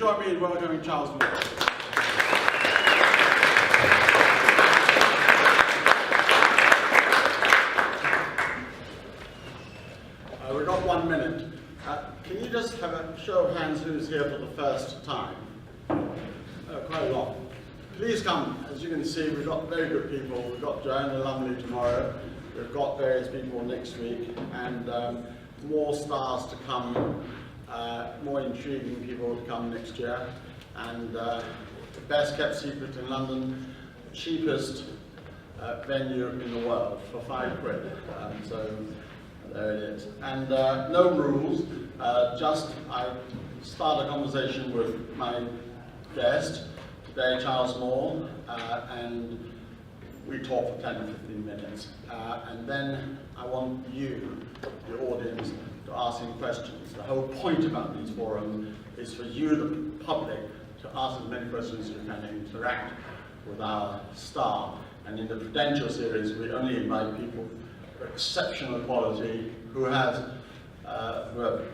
join me in welcoming Charles Moore. We've got 1 minute. Can you just have a show of hands who's here for the first time? Quite a lot. Please come. As you can see, we've got very good people. We've got Joanna Lumley tomorrow. We've got various people next week, and more stars to come, more intriguing people to come next year, and the best kept secret in London, cheapest venue in the world for £5. So there it is. And no rules, just I start a conversation with my guest, today Charles Moore, and we talk for 10 or 15 minutes. And then I want you, the audience, to ask him questions. The whole point about these forums is for you, the public, to ask as many questions as you can and interact with our star. And in the Prudential series, we only invite people of exceptional quality who have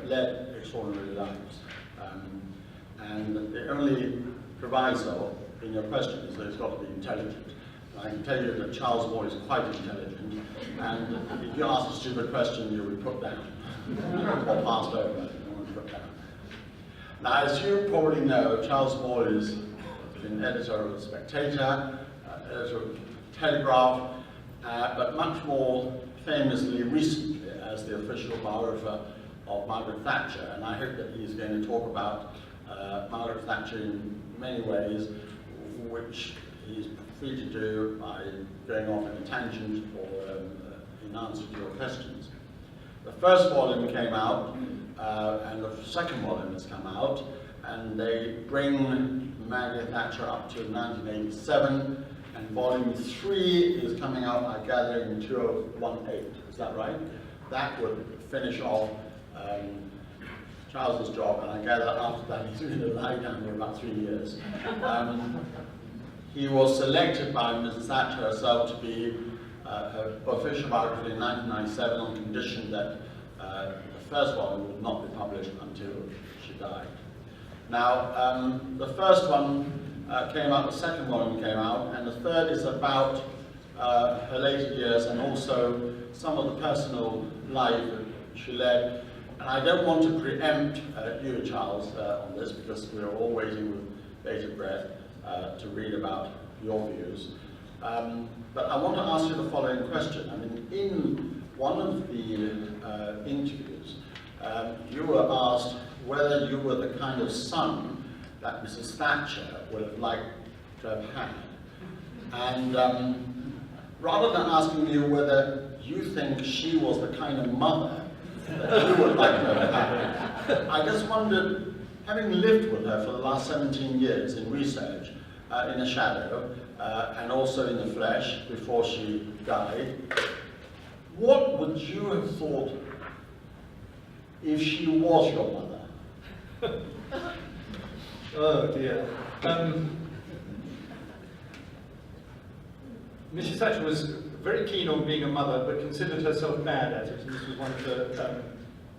led extraordinary lives. And the only proviso in your question is that it's got to be intelligent. I can tell you that Charles Moore is quite intelligent, and if you ask a stupid question, you'll be put down, or passed over, you won't be put down. Now, as you probably know, Charles Moore is an editor of The Spectator, editor of Telegraph, but much more famously recently as the official biographer of Margaret Thatcher, and I hope that he's going to talk about Margaret Thatcher in many ways, which he's free to do by going off in a tangent or in answer to your questions. The first volume came out, and the second volume has come out, and they bring Margaret Thatcher up to 1987, and volume 3 is coming out, I gather, in 2018. Is that right? That would finish off Charles's job, and I gather after that he's going to lie down for about 3 years. He was selected by Mrs. Thatcher herself to be her official biographer in 1997 on condition that the first volume would not be published until she died. Now, the first one came out, the second volume came out, and the third is about her later years and also some of the personal life that she led. And I don't want to preempt you, Charles, on this, because we're all waiting with bated breath to read about your views. But I want to ask you the following question. I mean, in one of the interviews, you were asked whether you were the kind of son that Mrs. Thatcher would have liked to have had. And rather than asking you whether you think she was the kind of mother that you would like to have had, I just wondered, having lived with her for the last 17 years in research, in the shadow, and also in the flesh before she died, what would you have thought if she was your mother? Oh dear. Mrs. Thatcher was very keen on being a mother, but considered herself bad at it, and this was one of the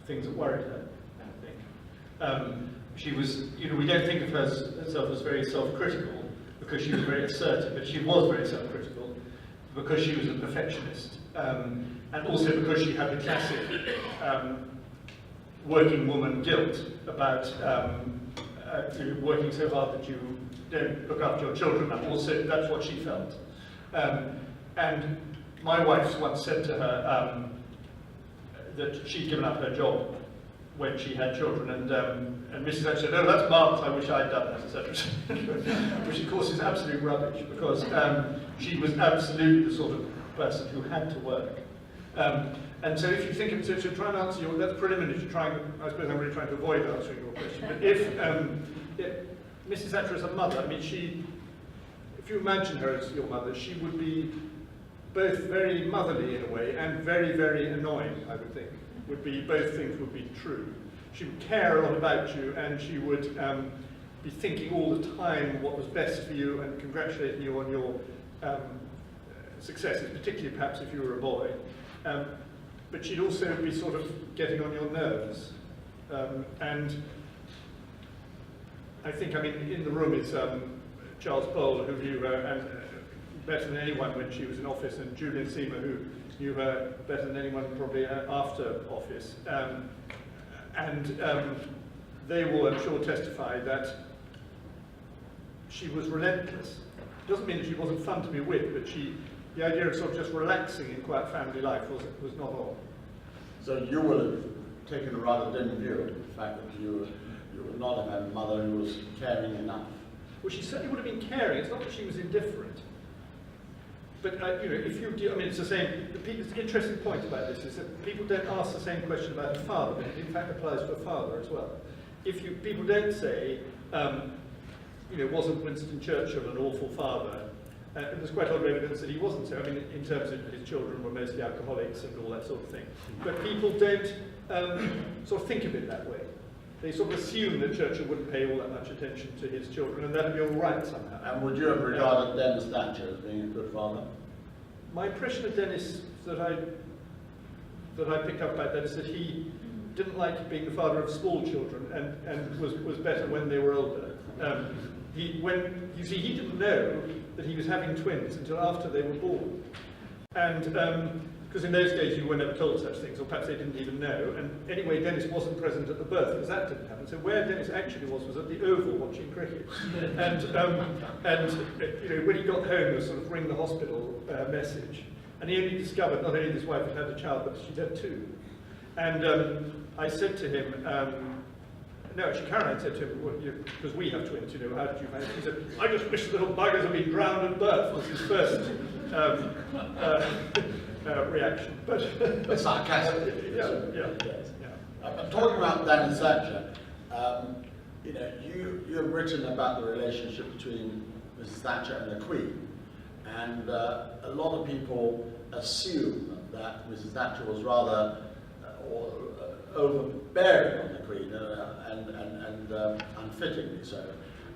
things that worried her, I think. She was, we don't think of herself as very self-critical, because she was very assertive, but she was very self-critical because she was a perfectionist, and also because she had the classic working woman guilt about working so hard that you don't look after your children, and also that's what she felt. And my wife once said to her that she'd given up her job when she had children, and Mrs. Thatcher said, "Oh, that's marvellous, I wish I'd done that," etc. Which of course is absolute rubbish, because she was absolutely the sort of person who had to work. And so if you think of, to try and answer your, that's preliminary to try and, I suppose I'm really trying to avoid answering your question, but if Mrs. Thatcher as a mother, I mean, if you imagine her as your mother, she would be both very motherly in a way and very, very annoying, I would think. Both things would be true. She would care a lot about you, and she would be thinking all the time what was best for you and congratulating you on your successes, particularly perhaps if you were a boy. But she'd also be sort of getting on your nerves. And I think, I mean, in the room is Charles Bowell, who knew her better than anyone when she was in office, and Julian Seymour, who knew her better than anyone probably after office. They will, I'm sure, testify that she was relentless. It doesn't mean that she wasn't fun to be with, but the idea of sort of just relaxing in quiet family life was not on. So you would have taken a rather dim view of the fact that you would not have had a mother who was caring enough. Well, she certainly would have been caring. It's not that she was indifferent. But you know, if you do, I mean, it's the same. The interesting point about this is that people don't ask the same question about her father, but it in fact applies to her father as well. People don't say, you know, wasn't Winston Churchill an awful father? There's quite a lot of evidence that he wasn't so. I mean, in terms of his children were mostly alcoholics and all that sort of thing. But people don't sort of think of it that way. They sort of assume that Churchill wouldn't pay all that much attention to his children, and that'd be all right somehow. And would you have regarded Baroness Thatcher as being a good father? My impression of Dennis that I picked up about that is that he didn't like being the father of small children, and was better when they were older. He didn't know that he was having twins until after they were born, and because in those days you were never told such things, or perhaps they didn't even know. And anyway, Dennis wasn't present at the birth because that didn't happen. So where Dennis actually was at the Oval watching cricket, and you know, when he got home, was sort of ring the hospital message, and he only discovered not only his wife had had a child, but she'd had two. And I said to him, no, actually Caroline said to him, because we have twins, you know, how did you manage? He said, I just wish the little buggers had been drowned at birth, was his first reaction. But sarcastic. yeah. Talking about Baroness Thatcher, you know, you have written about the relationship between Mrs. Thatcher and the Queen, and a lot of people assume that Mrs. Thatcher was rather overbearing on the Queen and unfittingly so.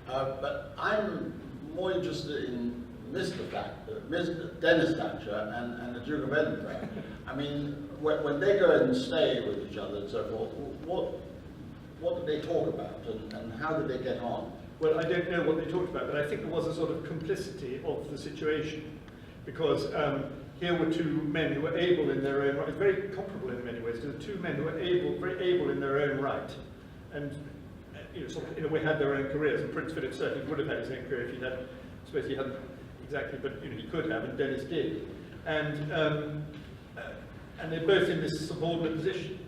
But I'm more interested in Dennis Thatcher and the Duke of Edinburgh. I mean, when they go and stay with each other and so forth, what did they talk about and how did they get on? Well, I don't know what they talked about, but I think there was a sort of complicity of the situation, because here were two men who were able in their own right. It's very comparable in many ways to the two men who were very able in their own right, and you know, sort of in a way had their own careers. And Prince Philip certainly would have had his own career if he had. I suppose he hadn't exactly, but you know, he could have, and Dennis did. And they're both in this subordinate position,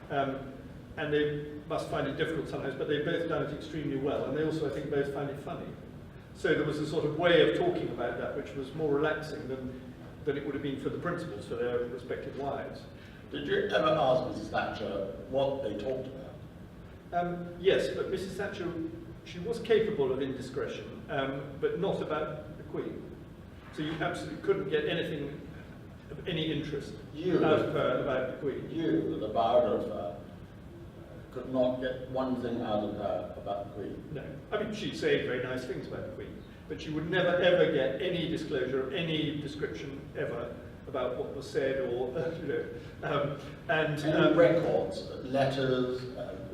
and they must find it difficult sometimes, but they've both done it extremely well, and they also, I think, both find it funny. So there was a sort of way of talking about that which was more relaxing than it would have been for the principals, for their respective wives. Did you ever ask Mrs. Thatcher what they talked about? Yes, but Mrs. Thatcher, she was capable of indiscretion, but not about the Queen. So you absolutely couldn't get anything of any interest out of her about the Queen. You, the biographer, could not get one thing out of her about the Queen? No. I mean, she'd say very nice things about the Queen, but she would never ever get any disclosure of any description ever about what was said, or you know, any records, letters.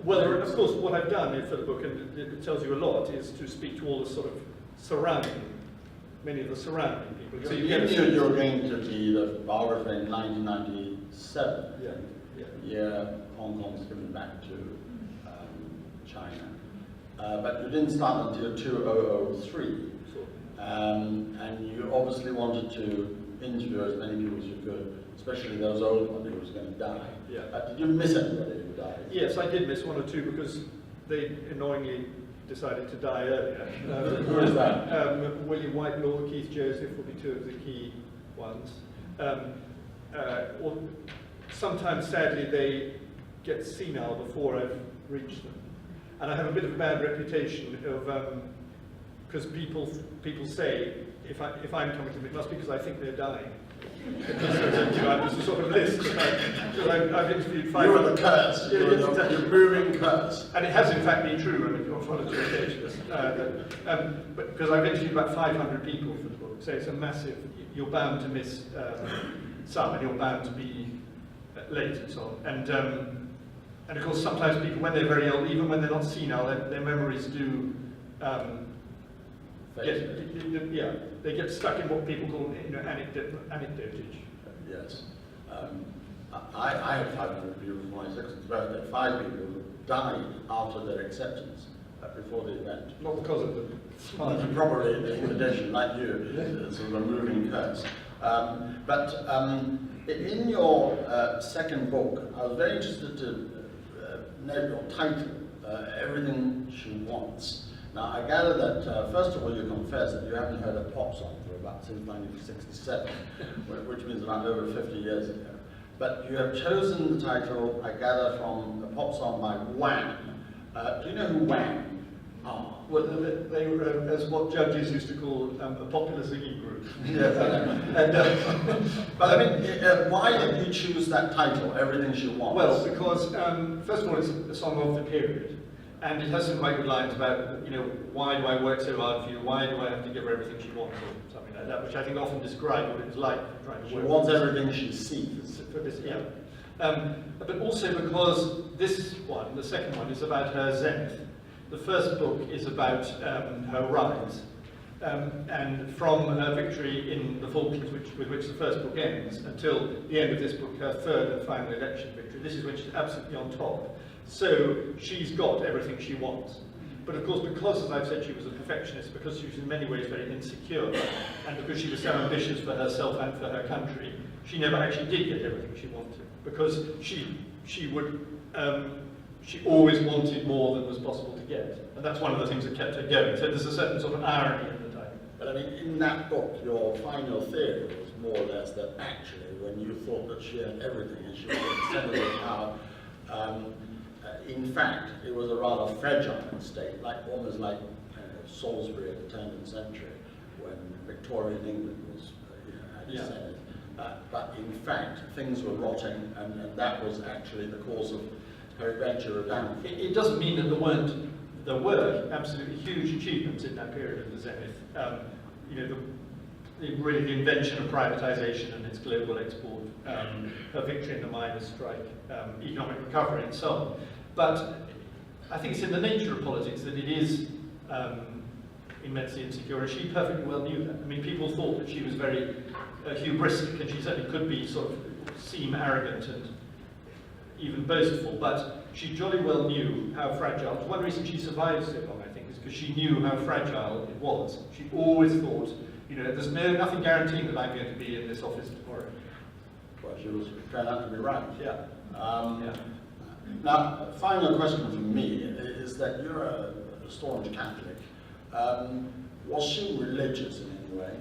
Well, of course, what I've done for the book, and it tells you a lot, is to speak to all the sort of surrounding, many of the surrounding people. So you knew you were going to be the biographer in 1997. Yeah. Yeah. Hong Kong's given back to China, but you didn't start until 2003. And you obviously wanted to interview as many people as you could, especially those old ones who was going to die. Yeah. Did you miss anybody who died? Yes, I did miss one or two because they annoyingly decided to die earlier. Who is that? William Whitelaw, Keith Joseph will be two of the key ones. Or sometimes, sadly, they get senile before I've reached them. And I have a bit of a bad reputation of, because people say, if I'm coming to them, it must be because I think they're dying. There's a sort of list. I've interviewed 500. You are the curse. You're moving curse. And it has in fact been true. I mean, on one or two occasions. But because I've interviewed about 500 people for the book, so it's a massive. You're bound to miss some, and you're bound to be late and so on. And of course, sometimes people, when they're very old, even when they're not senile, their memories do they get stuck in what people call anecdotage. Yes. I had 500 people for my 60th birthday. 5 people died after their acceptance before the event. Not because of them. Probably the invitation, like you, sort of a moving curse. In your second book, I was very interested to note your title, Everything She Wants. Now, I gather that, first of all, you confess that you haven't heard a pop song for since 1967, which means about over 50 years ago. But you have chosen the title, I gather, from a pop song by Wham. Do you know who Wham are? Well, they were, as what judges used to call, a popular singing group. Yes, I know. But I mean, why did you choose that title, Everything She Wants? Well, because, first of all, it's a song of the period. And it has some quite good lines about, why do I work so hard for you? Why do I have to give her everything she wants? Or something like that, which I think often describe what it's like trying to work. She wants everything she sees. For this, yeah. But also because this one, the second one, is about her zenith. The first book is about her rise. And from her victory in the Falklands, with which the first book ends, until the end of this book, her third and final election victory. This is when she's absolutely on top. So she's got everything she wants. But of course, because, as I've said, she was a perfectionist, because she was in many ways very insecure, and because she was so ambitious for herself and for her country, she never actually did get everything she wanted. Because she always wanted more than was possible to get. And that's one of the things that kept her going. So there's a certain sort of irony in the title. But I mean, in that book, your final theory was more or less that actually, when you thought that she had everything and she was extended with power, in fact, it was a rather fragile state, almost like Salisbury at the turn of the century, when Victorian England was at the Senate. But in fact, things were rotting, and that was actually the cause of her eventual downfall. It doesn't mean that there were absolutely huge achievements in that period of the zenith. Really the invention of privatization and its global export, her victory in the miners' strike, economic recovery, and so on. But I think it's in the nature of politics that it is immensely insecure, and she perfectly well knew that. I mean, people thought that she was very hubristic, and she certainly could be seem arrogant and even boastful, but she jolly well knew how fragile. One reason she survived so long, I think, is because she knew how fragile it was. She always thought, there's nothing guaranteeing that I'm going to be in this office tomorrow. Well, she was turned out to be right. Yeah. Now, final question from me is that you're a staunch Catholic. Was she religious in any way?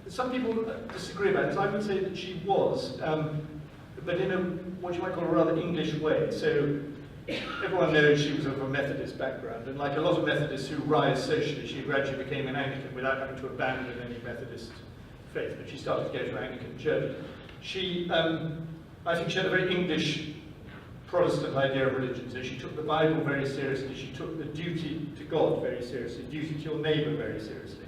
Some people disagree about this. I would say that she was, but in what you might call a rather English way. So everyone knows she was of a Methodist background, and like a lot of Methodists who rise socially, she gradually became an Anglican without having to abandon any Methodist faith, but she started to go to Anglican church. I think she had a very English Protestant idea of religion. So she took the Bible very seriously, she took the duty to God very seriously, duty to your neighbour very seriously.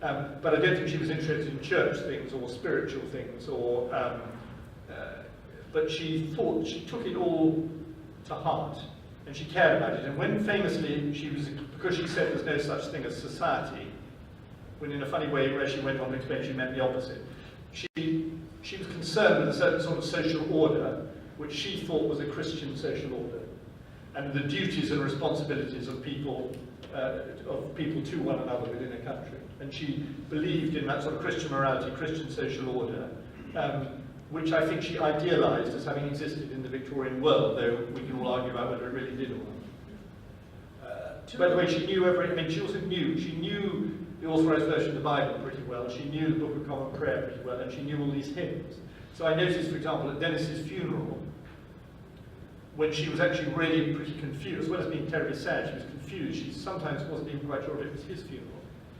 But I don't think she was interested in church things or spiritual things, but she took it all to heart, and she cared about it. And when famously because she said there's no such thing as society, when in a funny way where she went on to explain she meant the opposite, she was concerned with a certain sort of social order which she thought was a Christian social order, and the duties and responsibilities of people to one another within a country. And she believed in that sort of Christian morality, Christian social order, which I think she idealized as having existed in the Victorian world, though we can all argue about whether it really did or not. By the way, she knew she knew the Authorized Version of the Bible pretty well, she knew the Book of Common Prayer pretty well, and she knew all these hymns. So I noticed, for example, at Dennis's funeral, when she was actually really pretty confused, as well as being terribly sad, she was confused. She sometimes wasn't even quite sure if it was his funeral.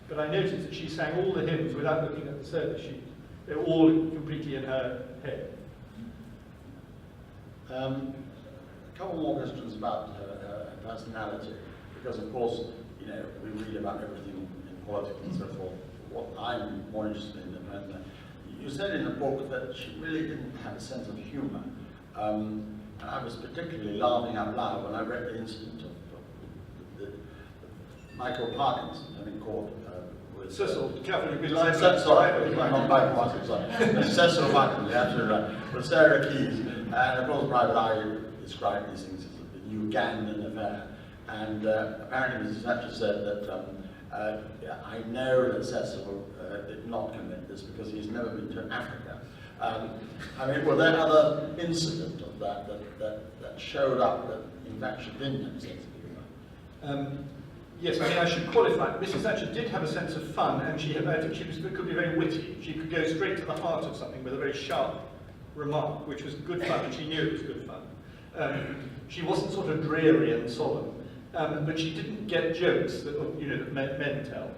But I noticed that she sang all the hymns without looking at the service sheet. They were all completely in her head. A couple more questions about her personality, because of course, we read about everything in politics and so forth. What I'm more interested in, you said in the book that she really didn't have a sense of humour. And I was particularly laughing out loud when I read the incident of the Michael Parkinson, having caught with Cecil, careful, you'll be lying. sorry, not Michael Parkinson, sorry. Cecil Parkinson, you're absolutely right. With Sarah Keyes, and of course Private Eye described these things as the Ugandan affair. And apparently Mrs. Thatcher said that I know that Cecil did not commit this because he's never been to Africa. I mean, were there other incidents of that showed up that in fact she didn't have sense of humour? Yes, I mean, I should qualify. Mrs. Thatcher did have a sense of fun, and I think she could be very witty. She could go straight to the heart of something with a very sharp remark, which was good fun, and she knew it was good fun. She wasn't sort of dreary and solemn, but she didn't get jokes that that men tell.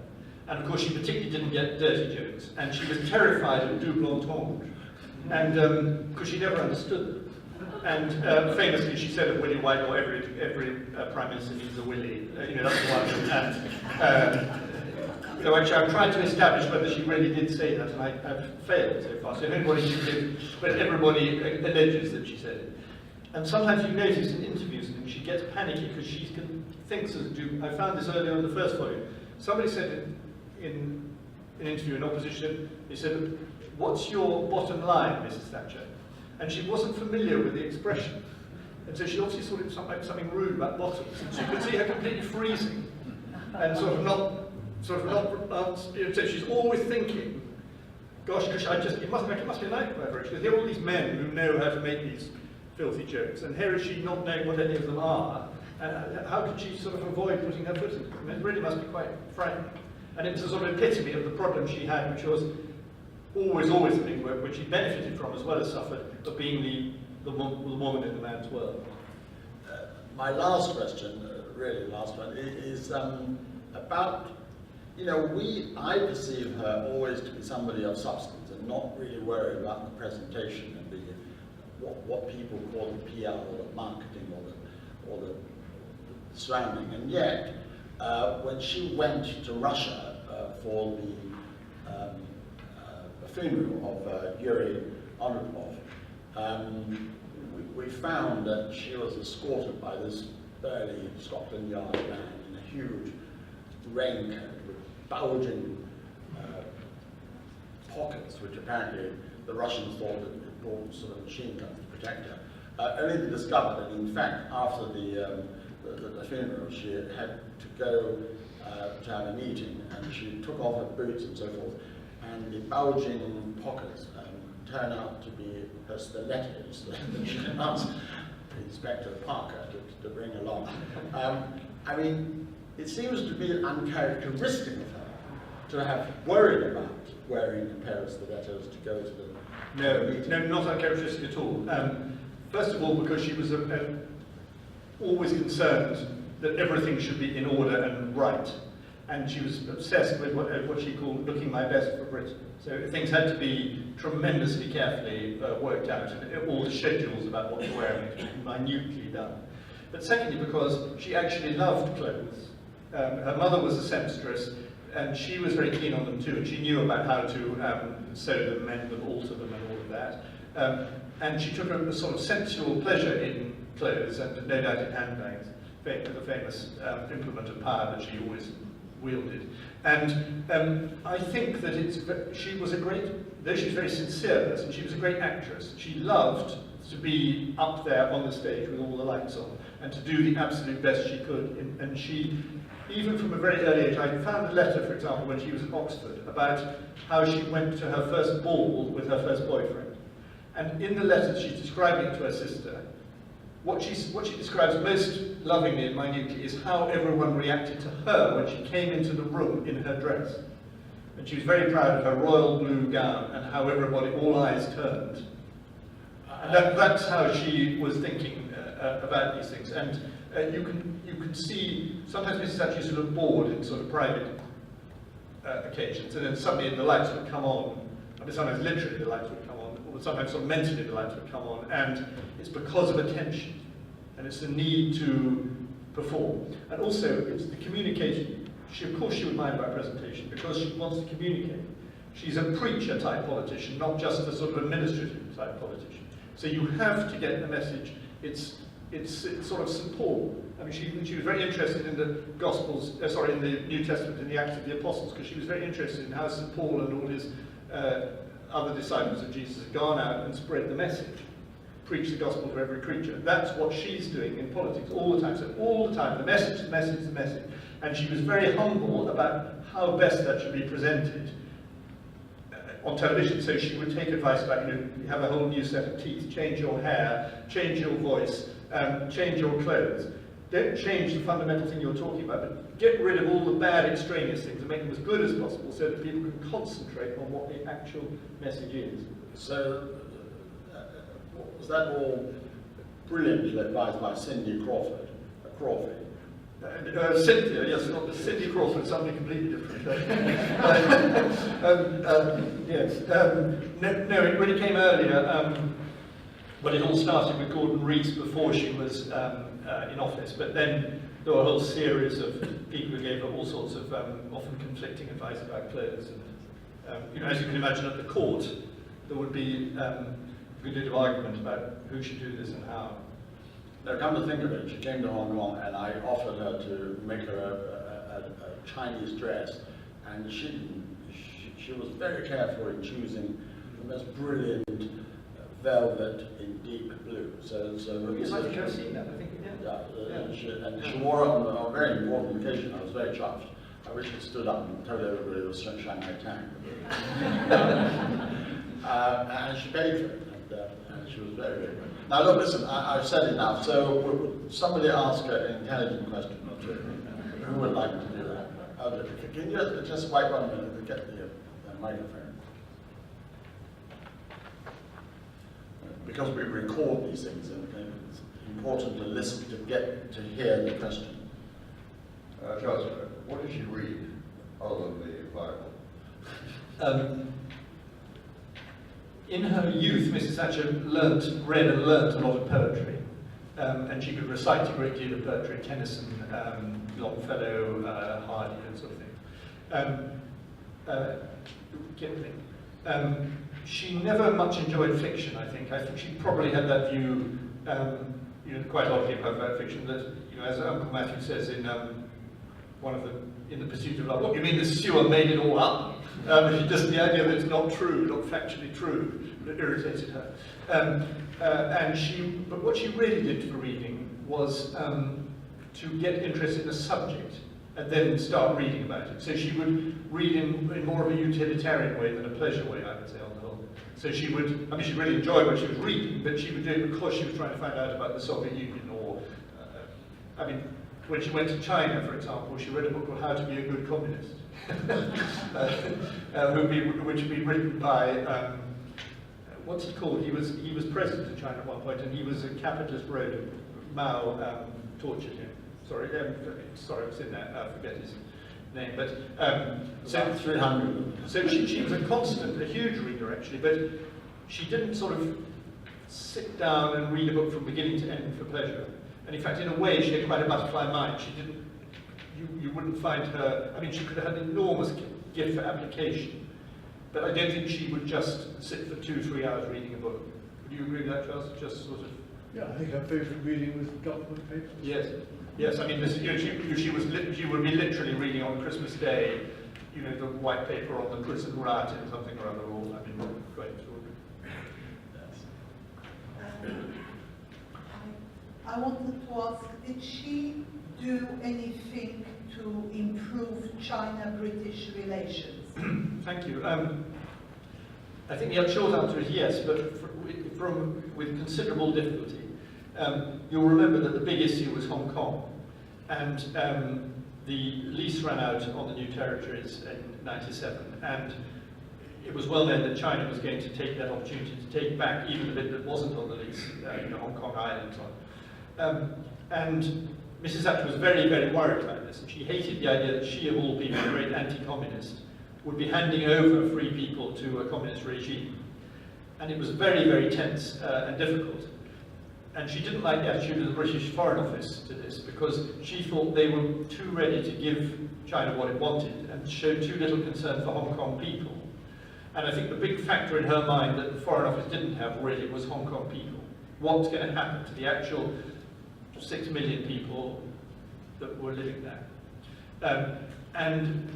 And of course, she particularly didn't get dirty jokes, and she was terrified of double entendre, and because she never understood them. And famously, she said of Willie Whitelaw, every prime minister needs a Willie. That's the one. And actually, I've tried to establish whether she really did say that, and I've failed so far. So if anybody should give, but everybody alleges that she said it. And sometimes you notice in interviews that she gets panicky because she thinks as do. I found this earlier on in the first volume. Somebody said in an interview in opposition, they said, "What's your bottom line, Mrs. Thatcher?" And she wasn't familiar with the expression. And so she obviously thought it was something rude about bottoms. And so you could see her completely freezing and sort of not, so she's always thinking, gosh, it must be a nightmare for her. Because here are all these men who know how to make these filthy jokes. And here is she not knowing what any of them are. And how could she sort of avoid putting her foot in them? It really must be quite frightening. And it was a sort of epitome of the problem she had, which was always the thing which she benefited from as well as suffered, of being the woman in the man's world. My last question, really last one, is about, I perceive her always to be somebody of substance and not really worried about the presentation and what people call the PR or the marketing or the surrounding. And yet, when she went to Russia for the funeral of Yuri Onukov, we found that she was escorted by this burly Scotland Yard man in a huge raincoat with bulging pockets, which apparently the Russians thought that it brought sort of machine guns to protect her. Only to discover that, in fact, after the funeral, she had to go to have a meeting, and she took off her boots and so forth, and the bulging pockets turn out to be her stilettos that she asked Inspector Parker to bring along. I mean, it seems to be uncharacteristic of her to have worried about wearing a pair of stilettos to go to the meeting. No, not uncharacteristic at all. First of all, because she was always concerned that everything should be in order and right. And she was obsessed with what she called looking my best for Britain. So things had to be tremendously carefully worked out, and all the schedules about what to wear had to be minutely done. But secondly, because she actually loved clothes. Her mother was a seamstress, and she was very keen on them too, and she knew about how to sew them, mend them, alter them, and all of that. And she took a sort of sensual pleasure in clothes, and no doubt in handbags, the famous implement of power that she always wielded. And I think that she was a great, though she was very sincere person, she was a great actress. She loved to be up there on the stage with all the lights on and to do the absolute best she could. And she, even from a very early age, I found a letter, for example, when she was at Oxford, about how she went to her first ball with her first boyfriend. And in the letter, she's describing it to her sister. What she describes most lovingly and minutely is how everyone reacted to her when she came into the room in her dress. And she was very proud of her royal blue gown and how everybody, all eyes turned. And that's how she was thinking about these things. And you can see, sometimes Mrs. Thatcher used to look bored in sort of private occasions, and then suddenly the lights would come on. I mean, sometimes literally the lights would come on, or sometimes sort of mentally the lights would come on, and it's because of attention, and it's the need to perform. And also, it's the communication. Of course she would mind about presentation, because she wants to communicate. She's a preacher-type politician, not just a sort of administrative-type politician. So you have to get the message. It's sort of St. Paul. I mean, she was very interested in the Gospels, in the New Testament, in the Acts of the Apostles, because she was very interested in how St. Paul and all his other disciples of Jesus had gone out and spread the message, preach the gospel to every creature. That's what she's doing in politics all the time. So all the time, the message, the message, the message. And she was very humble about how best that should be presented on television. So she would take advice about, you have a whole new set of teeth, change your hair, change your voice, change your clothes. Don't change the fundamental thing you're talking about, but get rid of all the bad extraneous things and make them as good as possible so that people can concentrate on what the actual message is. So, was that all brilliantly advised by Cindy Crawford? Cynthia, yes, not Cindy Crawford, something completely different. Yes. No, it really came earlier. But it all started with Gordon Rees before she was in office. But then there were a whole series of people who gave her all sorts of often conflicting advice about clothes. And as you can imagine, at the court, there would be a good deal of argument about who should do this and how. Now, come to think of it, she came to Hong Kong and I offered her to make her a Chinese dress, and she was very careful in choosing the most brilliant velvet in deep blue. Yes, I think I've seen that. I think She wore it on a very important occasion. I was very chuffed. I wish it stood up and told everybody it was Shanghai Tang. And she paid for it, and she was very, very good. Now look, listen, I've said enough, so would somebody ask an intelligent question or two? Who would like to do that? Can you just wait 1 minute to get the microphone? Because we record these things, and it's important to listen, to get to hear the question. Charles, what did you read other than the Bible? In her youth, Mrs. Thatcher read and learnt a lot of poetry, and she could recite a great deal of poetry, Tennyson, Longfellow, Hardy, that sort of thing. Kipling. She never much enjoyed fiction, I think. I think she probably had that view, quite a lot of people have about fiction, that, as Uncle Matthew says in In the Pursuit of Love, what, you mean the sewer made it all up? Just the idea that it's not true, not factually true, that irritated her. But what she really did for reading was to get interested in a subject and then start reading about it. So she would read in more of a utilitarian way than a pleasure way, I would say, on the whole. So she would, she really enjoyed what she was reading, but she would do it because she was trying to find out about the Soviet Union, or, when she went to China, for example, she read a book called How to Be a Good Communist, which had been written by, what's he called? He was president of China at one point, and he was a capitalist road. Mao tortured him. Sorry, it's in there. I forget his name, but so 300. So she was a huge reader actually, but she didn't sort of sit down and read a book from beginning to end for pleasure. And in fact, in a way, she had quite a butterfly mind. She didn't. You wouldn't find her. She could have had an enormous gift for application, but I don't think she would just sit for 2-3 hours reading a book. Would you agree with that, Charles? Just sort of. Yeah, I think her favourite reading was document papers. Yes. Yes, she would be literally reading on Christmas Day, the white paper on the prison riot and something or other. Quite extraordinary. I wanted to ask, did she do anything to improve China-British relations? Thank you. I think the short answer is yes, but with considerable difficulty. You'll remember that the big issue was Hong Kong, and the lease ran out on the new territories in '97, and it was well known that China was going to take that opportunity to take back even the bit that wasn't on the lease, Hong Kong Island. And Mrs. Thatcher was very, very worried about this, and she hated the idea that she, of all people, a great anti-communist, would be handing over free people to a communist regime. And it was very, very tense and difficult. And she didn't like the attitude of the British Foreign Office to this, because she thought they were too ready to give China what it wanted and showed too little concern for Hong Kong people. And I think the big factor in her mind that the Foreign Office didn't have really was Hong Kong people. What's going to happen to the actual 6 million people that were living there. And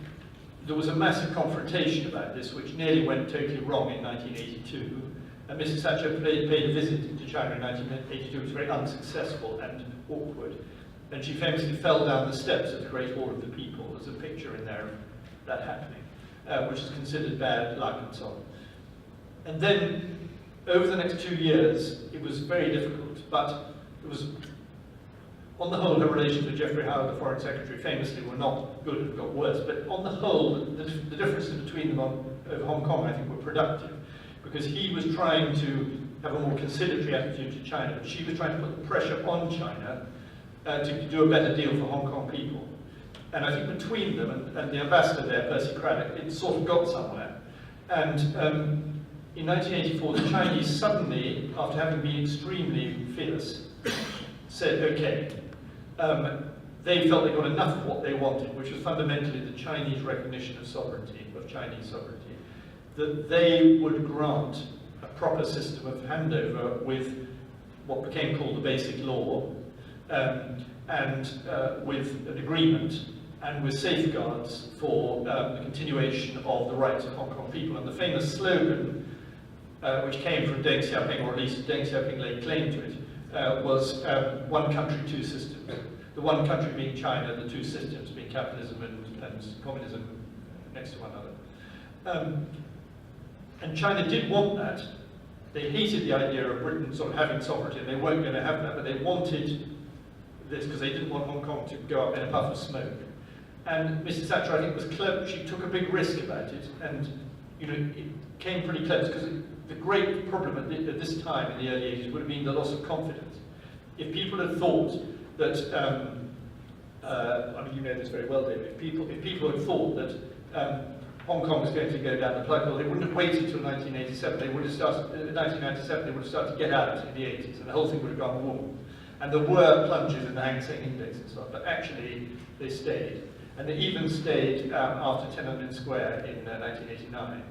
there was a massive confrontation about this, which nearly went totally wrong in 1982. And Mrs. Thatcher paid a visit to China in 1982. It was very unsuccessful and awkward. And she famously fell down the steps of the Great Hall of the People. There's a picture in there of that happening, which is considered bad luck and so on. And then, over the next 2 years, it was very difficult, but it was, on the whole, her relations with Geoffrey Howard, the Foreign Secretary, famously were not good and got worse, but on the whole, the differences between them over Hong Kong, I think, were productive, because he was trying to have a more conciliatory attitude to China, but she was trying to put the pressure on China to do a better deal for Hong Kong people. And I think between them and the ambassador there, Percy Craddock, it sort of got somewhere. And in 1984, the Chinese suddenly, after having been extremely fierce, said, okay, they felt they got enough of what they wanted, which was fundamentally the Chinese recognition of sovereignty, of Chinese sovereignty, that they would grant a proper system of handover with what became called the Basic Law, and with an agreement and with safeguards for the continuation of the rights of Hong Kong people. And the famous slogan, which came from Deng Xiaoping, or at least Deng Xiaoping laid claim to it, was one country, two systems. The one country being China, the two systems being capitalism and communism next to one another. And China did want that. They hated the idea of Britain sort of having sovereignty, and they weren't going to have that, but they wanted this because they didn't want Hong Kong to go up in a puff of smoke. And Mrs. Thatcher, I think, was clever. She took a big risk about it, and it came pretty close, because the great problem at this time in the early 80s would have been the loss of confidence. If people had thought that, I mean, you know this very well, David, if people had thought that Hong Kong was going to go down the plug, well, they wouldn't have waited until 1987. They would have started, 1997, they would have started to get out in the 80s, and the whole thing would have gone warm. And there were plunges in the Hang Seng Index and so on, but actually they stayed. And they even stayed after Tiananmen Square in 1989.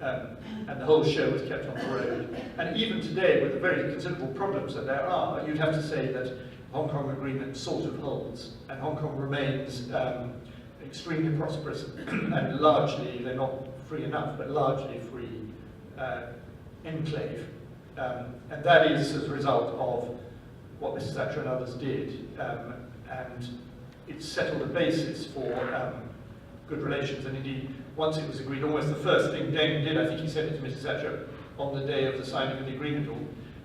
And the whole show was kept on the road. And even today, with the very considerable problems that there are, you'd have to say that the Hong Kong Agreement sort of holds, and Hong Kong remains extremely prosperous and largely, they're not free enough, but largely free enclave. And that is as a result of what Mrs. Thatcher and others did. And it settled the basis for good relations. And indeed, once it was agreed, almost the first thing Deng did, I think he said it to Mrs. Thatcher on the day of the signing of the agreement,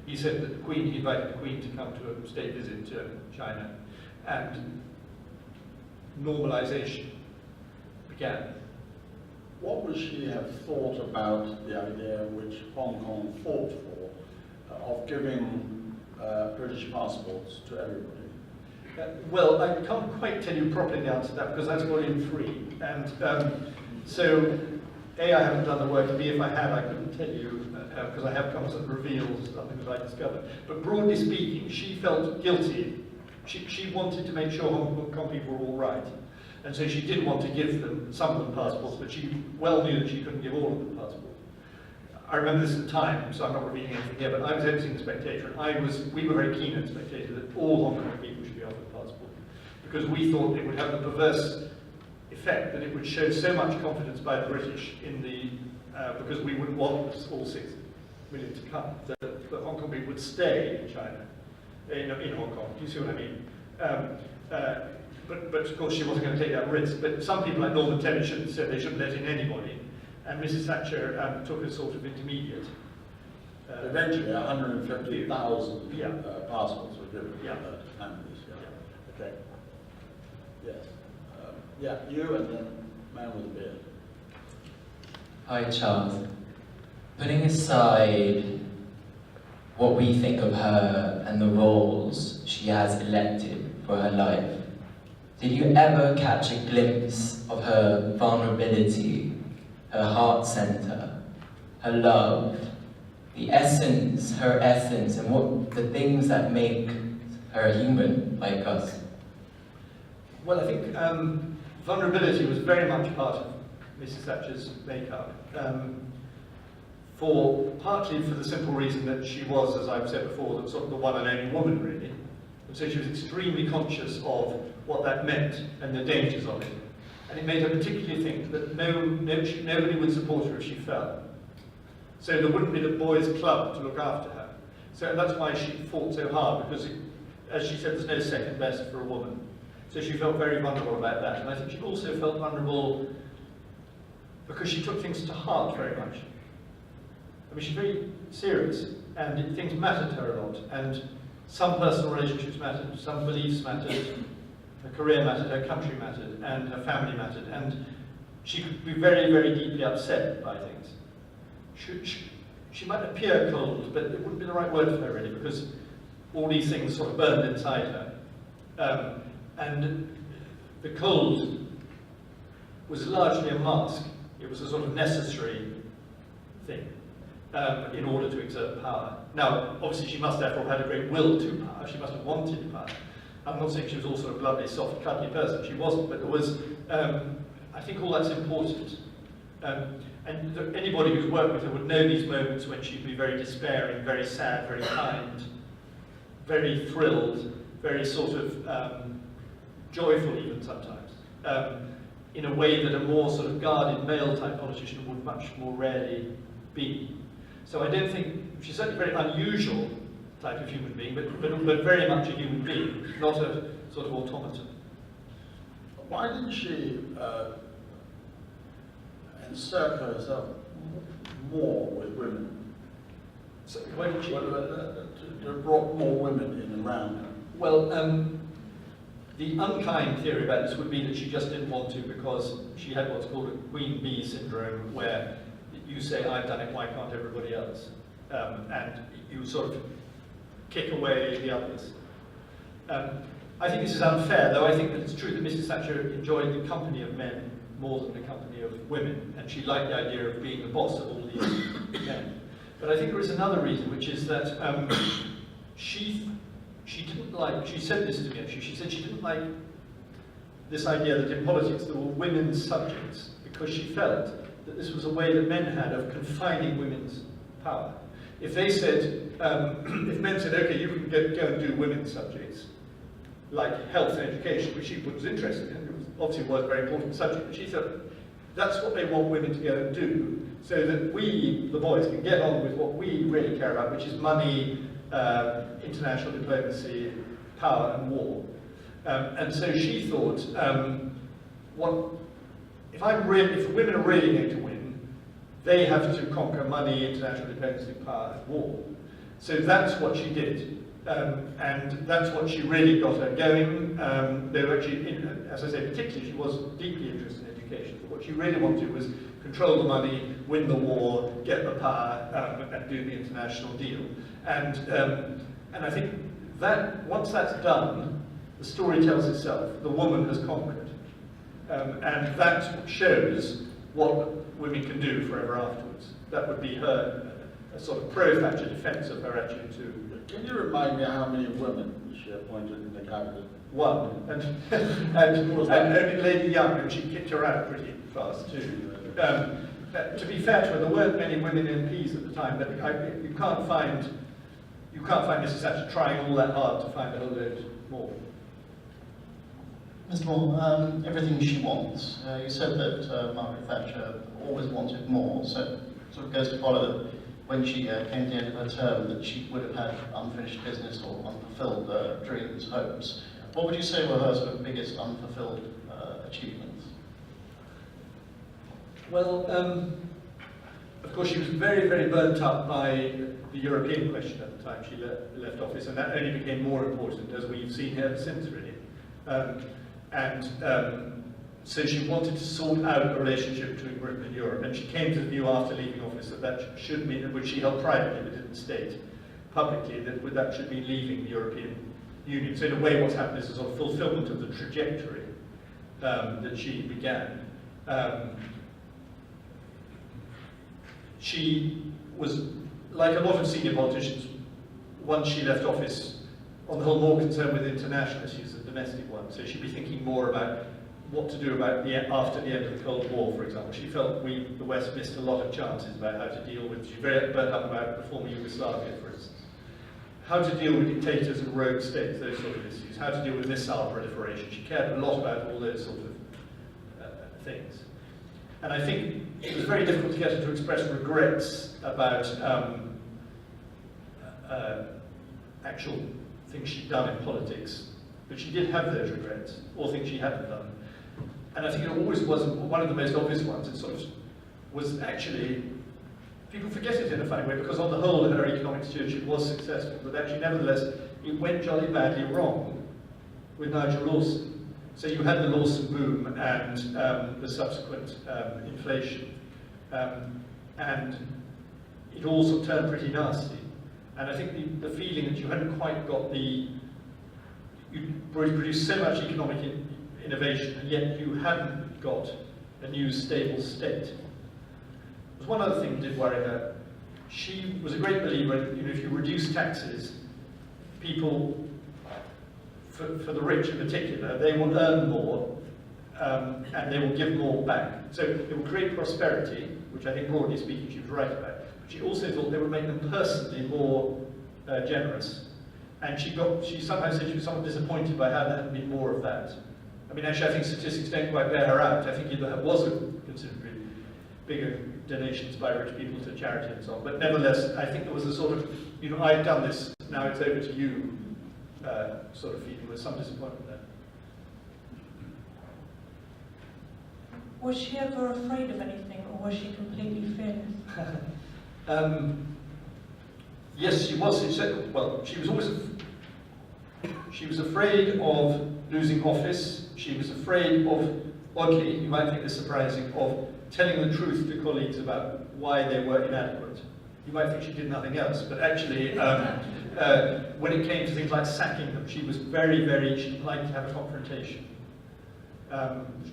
he said that the Queen, he invited the Queen to come to a state visit to China, and normalization began. What would she have thought about the idea which Hong Kong fought for, of giving British passports to everybody? Well, I can't quite tell you properly the answer to that, because that's volume 3. And so, A, I haven't done the work, B, if I had, I couldn't tell you, because I have come to reveal something that I discovered. But broadly speaking, she felt guilty. She wanted to make sure Hong Kong people were all right. And so she did want to give them, some of them, passports, but she well knew that she couldn't give all of them passports. I remember this at the time, so I'm not revealing anything here, but I was editing The Spectator, and we were very keen at The Spectator that all Hong Kong people should be offered passports, because we thought it would have the perverse effect that it would show so much confidence by the British in the, because we wouldn't want all 6 million to come, that the Hong Kong people would stay in China, in Hong Kong. Do you see what I mean? But of course she wasn't going to take that risk. But some people like Norman Tebbit said they shouldn't let in anybody, and Mrs. Thatcher took a sort of intermediate. Eventually, 150,000 Yeah. passports were given Yeah. to families. Yeah. Okay. Yes. Yeah, you and then man with the beard. Hi, Charles. Putting aside what we think of her and the roles she has elected for her life, did you ever catch a glimpse of her vulnerability, her heart center, her love, the essence, her essence, and what the things that make her human like us? Well, I think vulnerability was very much part of Mrs. Thatcher's makeup. Partly for the simple reason that she was, as I've said before, sort of the one and only woman, really. And so she was extremely conscious of what that meant and the dangers of it. And it made her particularly think that nobody would support her if she fell. So there wouldn't be the boys' club to look after her. So that's why she fought so hard, because, as she said, there's no second best for a woman. So she felt very vulnerable about that. And I think she also felt vulnerable because she took things to heart very much. I mean, she's very serious, and things mattered to her a lot. And some personal relationships mattered, some beliefs mattered, her career mattered, her country mattered, and her family mattered. And she could be very, very deeply upset by things. She might appear cold, but it wouldn't be the right word for her, really, because all these things sort of burned inside her. And the cold was largely a mask. It was a sort of necessary thing in order to exert power. Now, obviously, she must therefore have had a great will to power. She must have wanted power. I'm not saying she was all sort of lovely, soft, cuddly person. She wasn't, but there was, I think all that's important. And anybody who's worked with her would know these moments when she'd be very despairing, very sad, very kind, very thrilled, very sort of joyful even sometimes, in a way that a more sort of guarded male-type politician would much more rarely be. So I don't think, she's certainly a very unusual type of human being, but very much a human being, not a sort of automaton. Why didn't she insert herself more with women? So why did she? To brought more women in and around her? Well, the unkind theory about this would be that she just didn't want to because she had what's called a queen bee syndrome, where you say, I've done it, why can't everybody else? And you sort of kick away the others. I think this is unfair, though I think that it's true that Mrs. Thatcher enjoyed the company of men more than the company of women, and she liked the idea of being the boss of all these men. But I think there is another reason, which is that she didn't like, she said this to me actually, she said she didn't like this idea that in politics there were women's subjects, because she felt that this was a way that men had of confining women's power. If they said, if men said, okay, you can go and do women's subjects, like health and education, which she was interested in, it was obviously was a very important subject, but she thought that's what they want women to go and do, so that we, the boys, can get on with what we really care about, which is money, international diplomacy, power and war. And so she thought, if women are really going to win, they have to conquer money, international diplomacy, power and war. So that's what she did. And that's what she really got her going. Though actually, as I say, particularly she was deeply interested in education. But what she really wanted was control the money, win the war, get the power, and do the international deal. And I think that once that's done, the story tells itself. The woman has conquered, and that shows what women can do forever afterwards. That would be her a sort of pro-Thatcher defence of her attitude to. Can you remind me how many women she appointed in the cabinet? One, and only Lady Young, and she kicked her out pretty fast too. To be fair to her, there weren't many women MPs at the time, but you can't find Mrs. Thatcher trying all that hard to find a whole load more. Mr. Moore, everything she wants. You said that Margaret Thatcher always wanted more, so it sort of goes to follow that when she came to the end of her term, that she would have had unfinished business or unfulfilled dreams, hopes. What would you say were her sort of biggest unfulfilled achievements? Well, of course, she was very, very burnt up by the European question at the time she left office, and that only became more important as we've seen her since, really. So she wanted to sort out the relationship between Britain and Europe, and she came to the view after leaving office that should mean, which she held privately but didn't state publicly, that should be leaving the European Union. So in a way what's happened is a sort of fulfillment of the trajectory that she began. She was, like a lot of senior politicians, once she left office, on the whole more concerned with international issues than domestic ones. So she'd be thinking more about what to do about after the end of the Cold War, for example. She felt the West missed a lot of chances about how to deal with. She was very burnt up about the former Yugoslavia, for instance. how to deal with dictators and rogue states, those sort of issues, how to deal with missile proliferation. She cared a lot about all those sort of things. And I think it was very difficult to get her to express regrets about actual things she'd done in politics, but she did have those regrets, or things she hadn't done. And I think it always was one of the most obvious ones. It sort of was actually, people forget it in a funny way, because on the whole her economic stewardship was successful, but actually nevertheless it went jolly badly wrong with Nigel Lawson. So you had the Lawson boom and the subsequent inflation, and it all sort of turned pretty nasty. And I think the feeling that you hadn't quite got you produced so much economic innovation, and yet you hadn't got a new stable state. There's one other thing that did worry her. She was a great believer in, if you reduce taxes, people, for the rich in particular, they will earn more and they will give more back. So it will create prosperity, which I think broadly speaking she was right about. But she also thought they would make them personally more generous. And she sometimes said she was somewhat disappointed by how there hadn't been more of that. I mean, actually I think statistics don't quite bear her out. I think there was a considerably bigger donations by rich people to charity and so on. But nevertheless, I think there was a sort of, I've done this, now it's over to you, sort of feeling with some disappointment there. Was she ever afraid of anything, or was she completely fearless? Yes, she was. She was afraid of losing office. She was afraid of, oddly, you might think this surprising, of telling the truth to colleagues about why they were inadequate. You might think she did nothing else, but actually, when it came to things like sacking them, she was she liked to have a confrontation,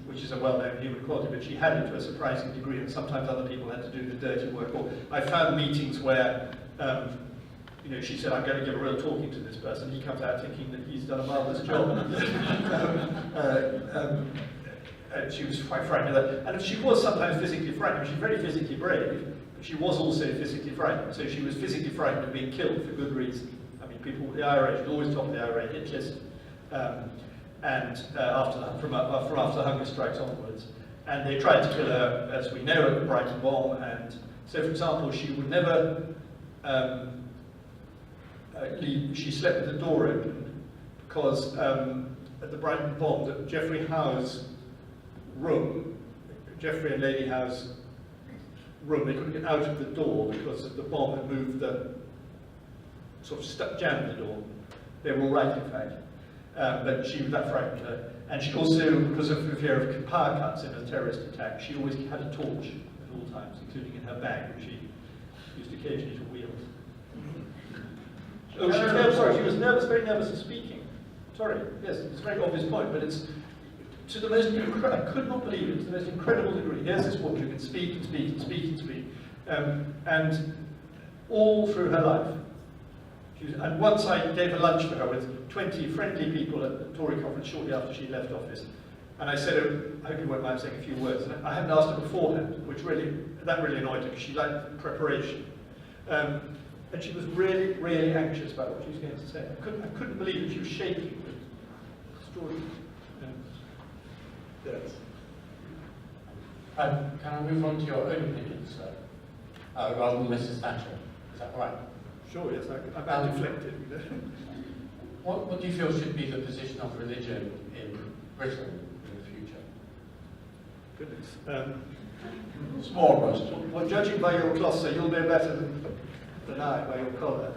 which is a well-known human quality, but she had it to a surprising degree, and sometimes other people had to do the dirty work. Or I found meetings where, she said, I'm going to give a real talking to this person. He comes out thinking that he's done a marvellous job. She was quite frightened of that. And she was sometimes physically frightened. She was very physically brave, but she was also physically frightened. So she was physically frightened of being killed for good reason. I mean, people, the IRA, she was always top of the IRA hit list. And after the hunger strikes onwards. And they tried to kill her, as we know, at the Brighton bomb. And so, for example, she would never she slept with the door open, because at the Brighton bomb, that Geoffrey Howe's room, Geoffrey and Lady Howe's room, they couldn't get out of the door because the bomb had moved jammed the door. They were all right, in fact. But that frightened her. And she also, because of the fear of power cuts in a terrorist attack, she always had a torch at all times, including in her bag, which she used occasionally to wield. Oh, she was nervous, very nervous of speaking. Sorry, yes, it's a very obvious point, but it's to the most incredible, I could not believe it, to the most incredible degree. Here's this woman who can speak and speak and speak and speak, and all through her life. And once I gave a lunch for her with 20 friendly people at the Tory conference shortly after she left office, and I said, I hope you won't mind saying a few words. And I hadn't asked her beforehand, which really annoyed her, because she liked preparation. And she was really, really anxious about what she was going to say. I couldn't believe that she was shaking with extraordinary. Yes. Can I move on to your own opinions, sir? Rather than Mrs. Thatcher? Is that right? Sure, yes, I'm deflected. What do you feel should be the position of religion in Britain in the future? Goodness. Small question. Well, judging by your cloth, you'll know better than I, by your collar.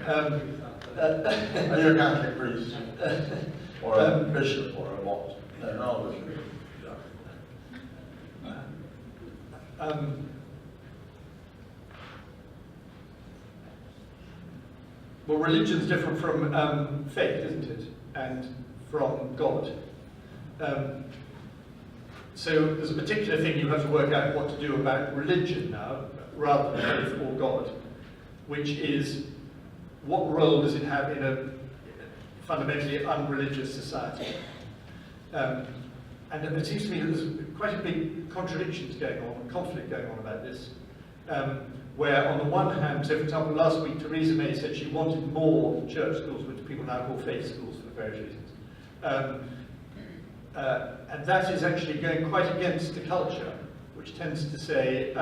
Are you a Catholic priest? Or a bishop, or a what? No, bishop. Well, religion's different from faith, isn't it? And from God. So there's a particular thing you have to work out what to do about religion now, rather than faith or God, which is, what role does it have in a fundamentally unreligious society? And it seems to me that there's quite a big contradictions going on, conflict going on about this. where on the one hand, so for example, last week Theresa May said she wanted more church schools, which people now call faith schools for various reasons. And that is actually going quite against the culture, which tends to say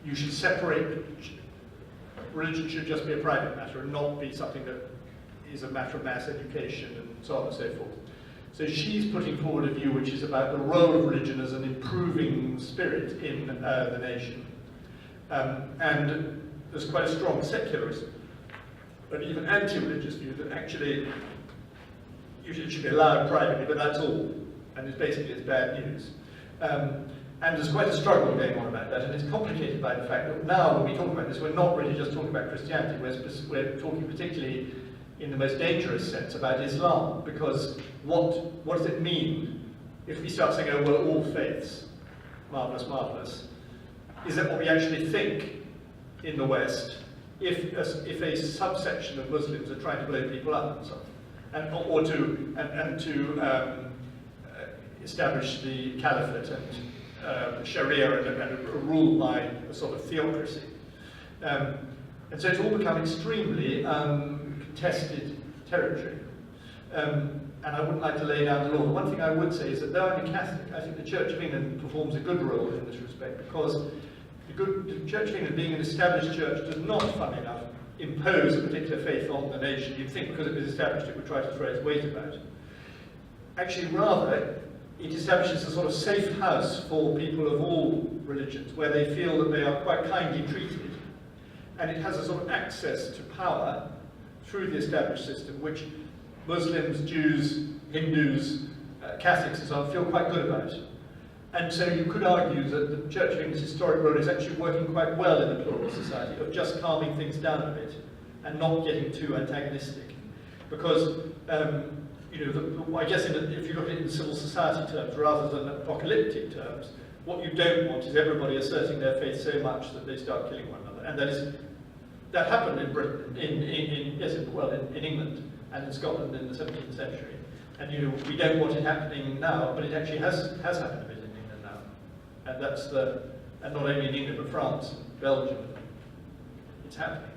you should separate, religion should just be a private matter and not be something that is a matter of mass education and so on and so forth. So she's putting forward a view which is about the role of religion as an improving spirit in the nation. And there's quite a strong secularist, but even anti-religious view that actually it should be allowed privately, but that's all. And it's basically bad news. And there's quite a struggle going on about that, and it's complicated by the fact that now when we talk about this, we're not really just talking about Christianity, we're talking particularly in the most dangerous sense about Islam, because what does it mean if we start saying, oh, well, all faiths, marvellous, marvellous? Is that what we actually think in the West if a subsection of Muslims are trying to blow people up and so on, or to establish the caliphate and Sharia and a rule by a sort of theocracy? And so it's all become extremely contested territory. And I wouldn't like to lay down the law. One thing I would say is that though I'm a Catholic, I think the Church of England performs a good role in this respect, because the Church of England, being an established church, does not, funnily enough, impose a particular faith on the nation. You'd think because it was established it would try to throw its weight about. Actually, rather, it establishes a sort of safe house for people of all religions, where they feel that they are quite kindly treated. And it has a sort of access to power through the established system, which Muslims, Jews, Hindus, Catholics and so on feel quite good about. And so you could argue that the Church of England's historic role is actually working quite well in a plural society, of just calming things down a bit and not getting too antagonistic. Because, you know, I guess if you look at it in civil society terms rather than apocalyptic terms, what you don't want is everybody asserting their faith so much that they start killing one another. And that happened in Britain, in England and in Scotland in the 17th century. And you know, we don't want it happening now, but it actually has happened a bit in England now. And that's and not only in England, but France, Belgium, it's happening.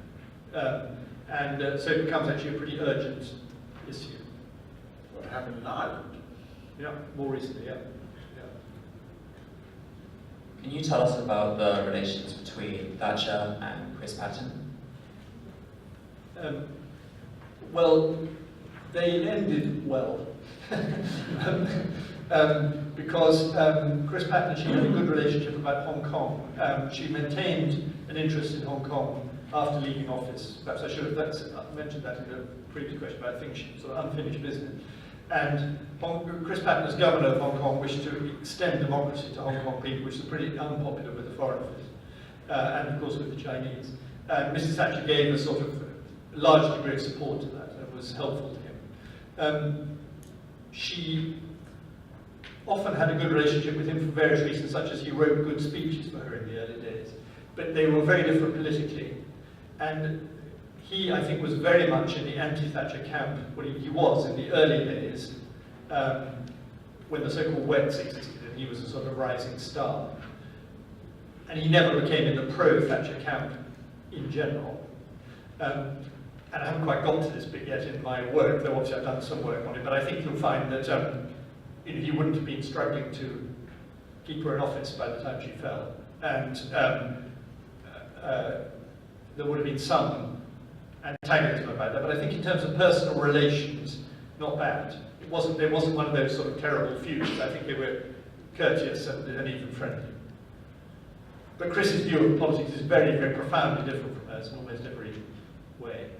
So it becomes actually a pretty urgent issue. What happened in Ireland? Yeah, more recently, yeah. Can you tell us about the relations between Thatcher and Chris Patten? Well, they ended well. Because Chris Patten and she had a good relationship about Hong Kong. She maintained an interest in Hong Kong after leaving office. Perhaps I should have mentioned that in the previous question, but I think she sort of unfinished business. And Chris Patten, as governor of Hong Kong, wished to extend democracy to Hong Kong people, which is pretty unpopular with the Foreign Office, and of course with the Chinese. And Mrs. Thatcher gave a sort of large degree of support to that, and was helpful to him. She often had a good relationship with him for various reasons, such as he wrote good speeches for her in the early days. But they were very different politically. And he, I think, was very much in the anti-Thatcher camp. Well, he was in the early days, when the so-called Wets existed, and he was a sort of rising star. And he never became in the pro-Thatcher camp in general. And I haven't quite got to this bit yet in my work, though obviously I've done some work on it, but I think you'll find that he wouldn't have been struggling to keep her in office by the time she fell. And there would have been some antagonism about that, but I think in terms of personal relations, not bad. There wasn't one of those sort of terrible feuds. I think they were courteous and even friendly. But Chris's view of politics is very, very profoundly different from hers in almost every way.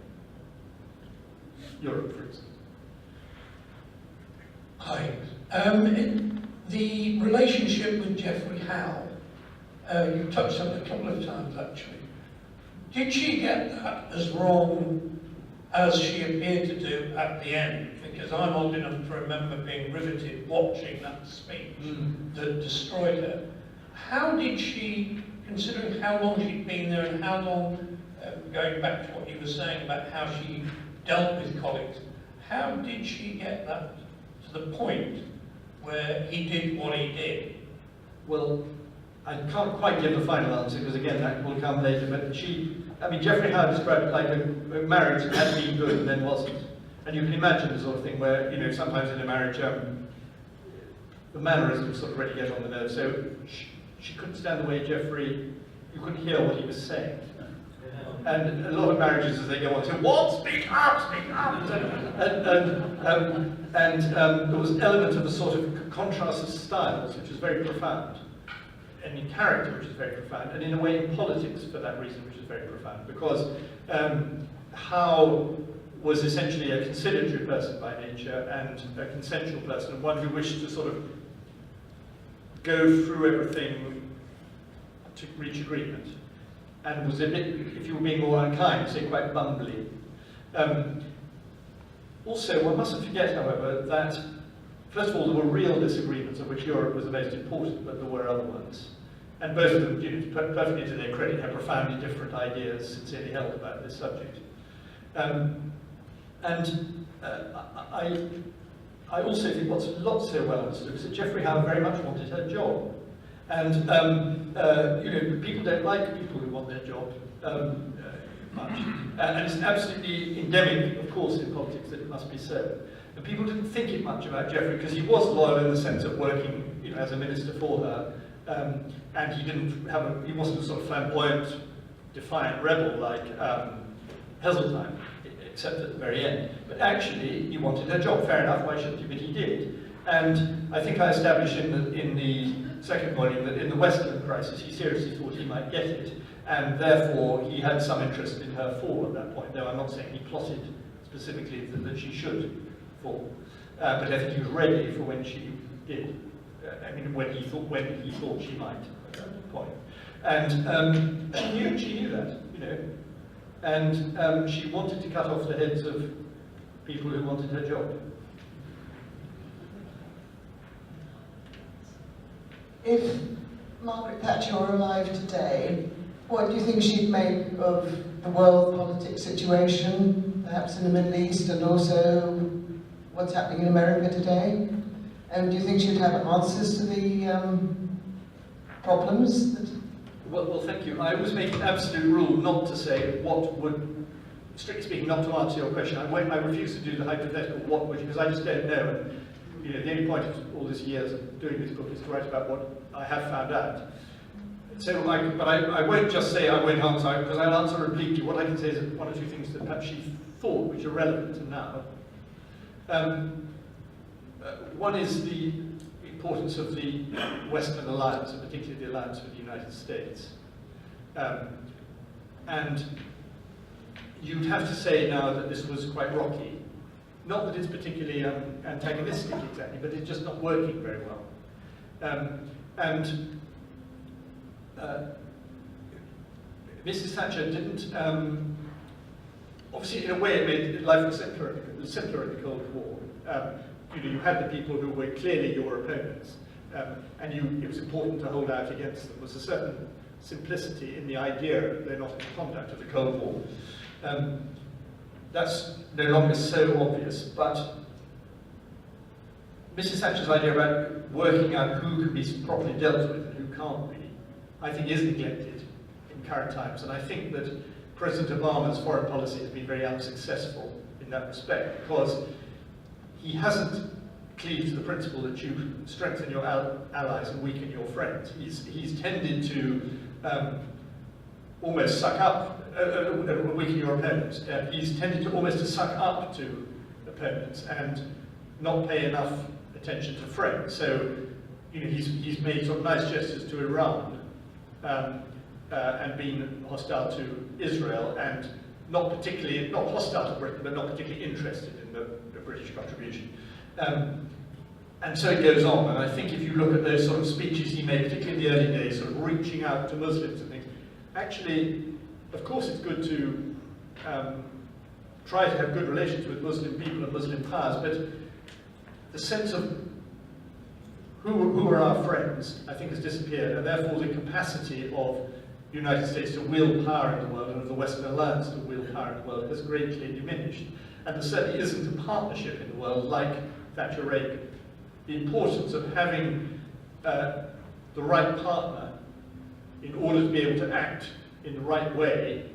Europe, for instance. Hi. The relationship with Geoffrey Howe, you touched on it a couple of times actually. Did she get that as wrong as she appeared to do at the end? Because I'm old enough to remember being riveted watching that speech that destroyed her. How did she, considering how long she'd been there and how long, going back to what you were saying about how she dealt with colleagues, how did she get that to the point where he did what he did? Well, I can't quite give the final answer because again that will come later, but Geoffrey Howe described it like a marriage that had been good and then wasn't. And you can imagine the sort of thing where, sometimes in a marriage, the mannerisms sort of really get on the nerves. So she couldn't stand the way Geoffrey, you couldn't hear what he was saying. And a lot of marriages, as they go on, say, "What? Speak up! Speak up!" And there was an element of the sort of contrast of styles, which is very profound, and in character, which is very profound, and in a way in politics, for that reason, which is very profound, because Howe was essentially a conciliatory person by nature and a consensual person, and one who wished to sort of go through everything to reach agreement, and was a bit, if you were being more unkind, say quite bumbly. Also, one mustn't forget, however, that first of all, there were real disagreements, of which Europe was the most important, but there were other ones. And both of them, perfectly to their credit, have profoundly different ideas sincerely held about this subject. I also think what's not so well understood is that Geoffrey Howe very much wanted her job. And people don't like people who want their job much. And it's absolutely endemic, of course, in politics that it must be so. And people didn't think it much about Geoffrey because he was loyal in the sense of working, as a minister for her, and he wasn't a sort of flamboyant, defiant rebel like Heseltine, except at the very end. But actually, he wanted her job. Fair enough, why shouldn't he? But he did. And I think I established in the second volume that in the Westland crisis, he seriously thought he might get it, and therefore he had some interest in her fall at that point, though I'm not saying he plotted specifically that she should fall. But I think he was ready for when she did. When he thought she might at that point. And she knew that, And she wanted to cut off the heads of people who wanted her job. If Margaret Thatcher were alive today, what do you think she'd make of the world politics situation, perhaps in the Middle East, and also what's happening in America today? And do you think she'd have answers to the problems? Well, thank you. I always make an absolute rule not to say what would, strictly speaking, not to answer your question. I refuse to do the hypothetical what would, because I just don't know. And the only point of all these years of doing this book is to write about what I have found out. So, but I won't just say I won't answer, because I'll answer obliquely. What I can say is one or two things that perhaps she thought, which are relevant to now. One is the importance of the Western alliance, and particularly the alliance with the United States. And you'd have to say now that this was quite rocky. Not that it's particularly antagonistic exactly, but it's just not working very well. Mrs. Thatcher didn't, obviously in a way it made life simpler in the Cold War. You had the people who were clearly your opponents, and it was important to hold out against them. There was a certain simplicity in the idea that they're not in the conduct of the Cold War. That's no longer so obvious, but Mrs. Thatcher's idea about working out who can be properly dealt with and who can't be, I think is neglected in current times, and I think that President Obama's foreign policy has been very unsuccessful in that respect, because he hasn't cleaved to the principle that you strengthen your allies and weaken your friends. He's tended to almost suck up, weaken your opponents. He's tended to almost to suck up to opponents and not pay enough attention to friends. So, he's made sort of nice gestures to Iran and been hostile to Israel, and not hostile to Britain, but not particularly interested in the British contribution. And so it goes on, and I think if you look at those sort of speeches he made, particularly in the early days, sort of reaching out to Muslims and things, actually, of course it's good to try to have good relations with Muslim people and Muslim powers, but the sense of who are our friends, I think, has disappeared, and therefore the capacity of the United States to wield power in the world and of the Western alliance to wield power in the world has greatly diminished. And there certainly isn't a partnership in the world like Thatcher-Reagan. The importance of having the right partner in order to be able to act in the right way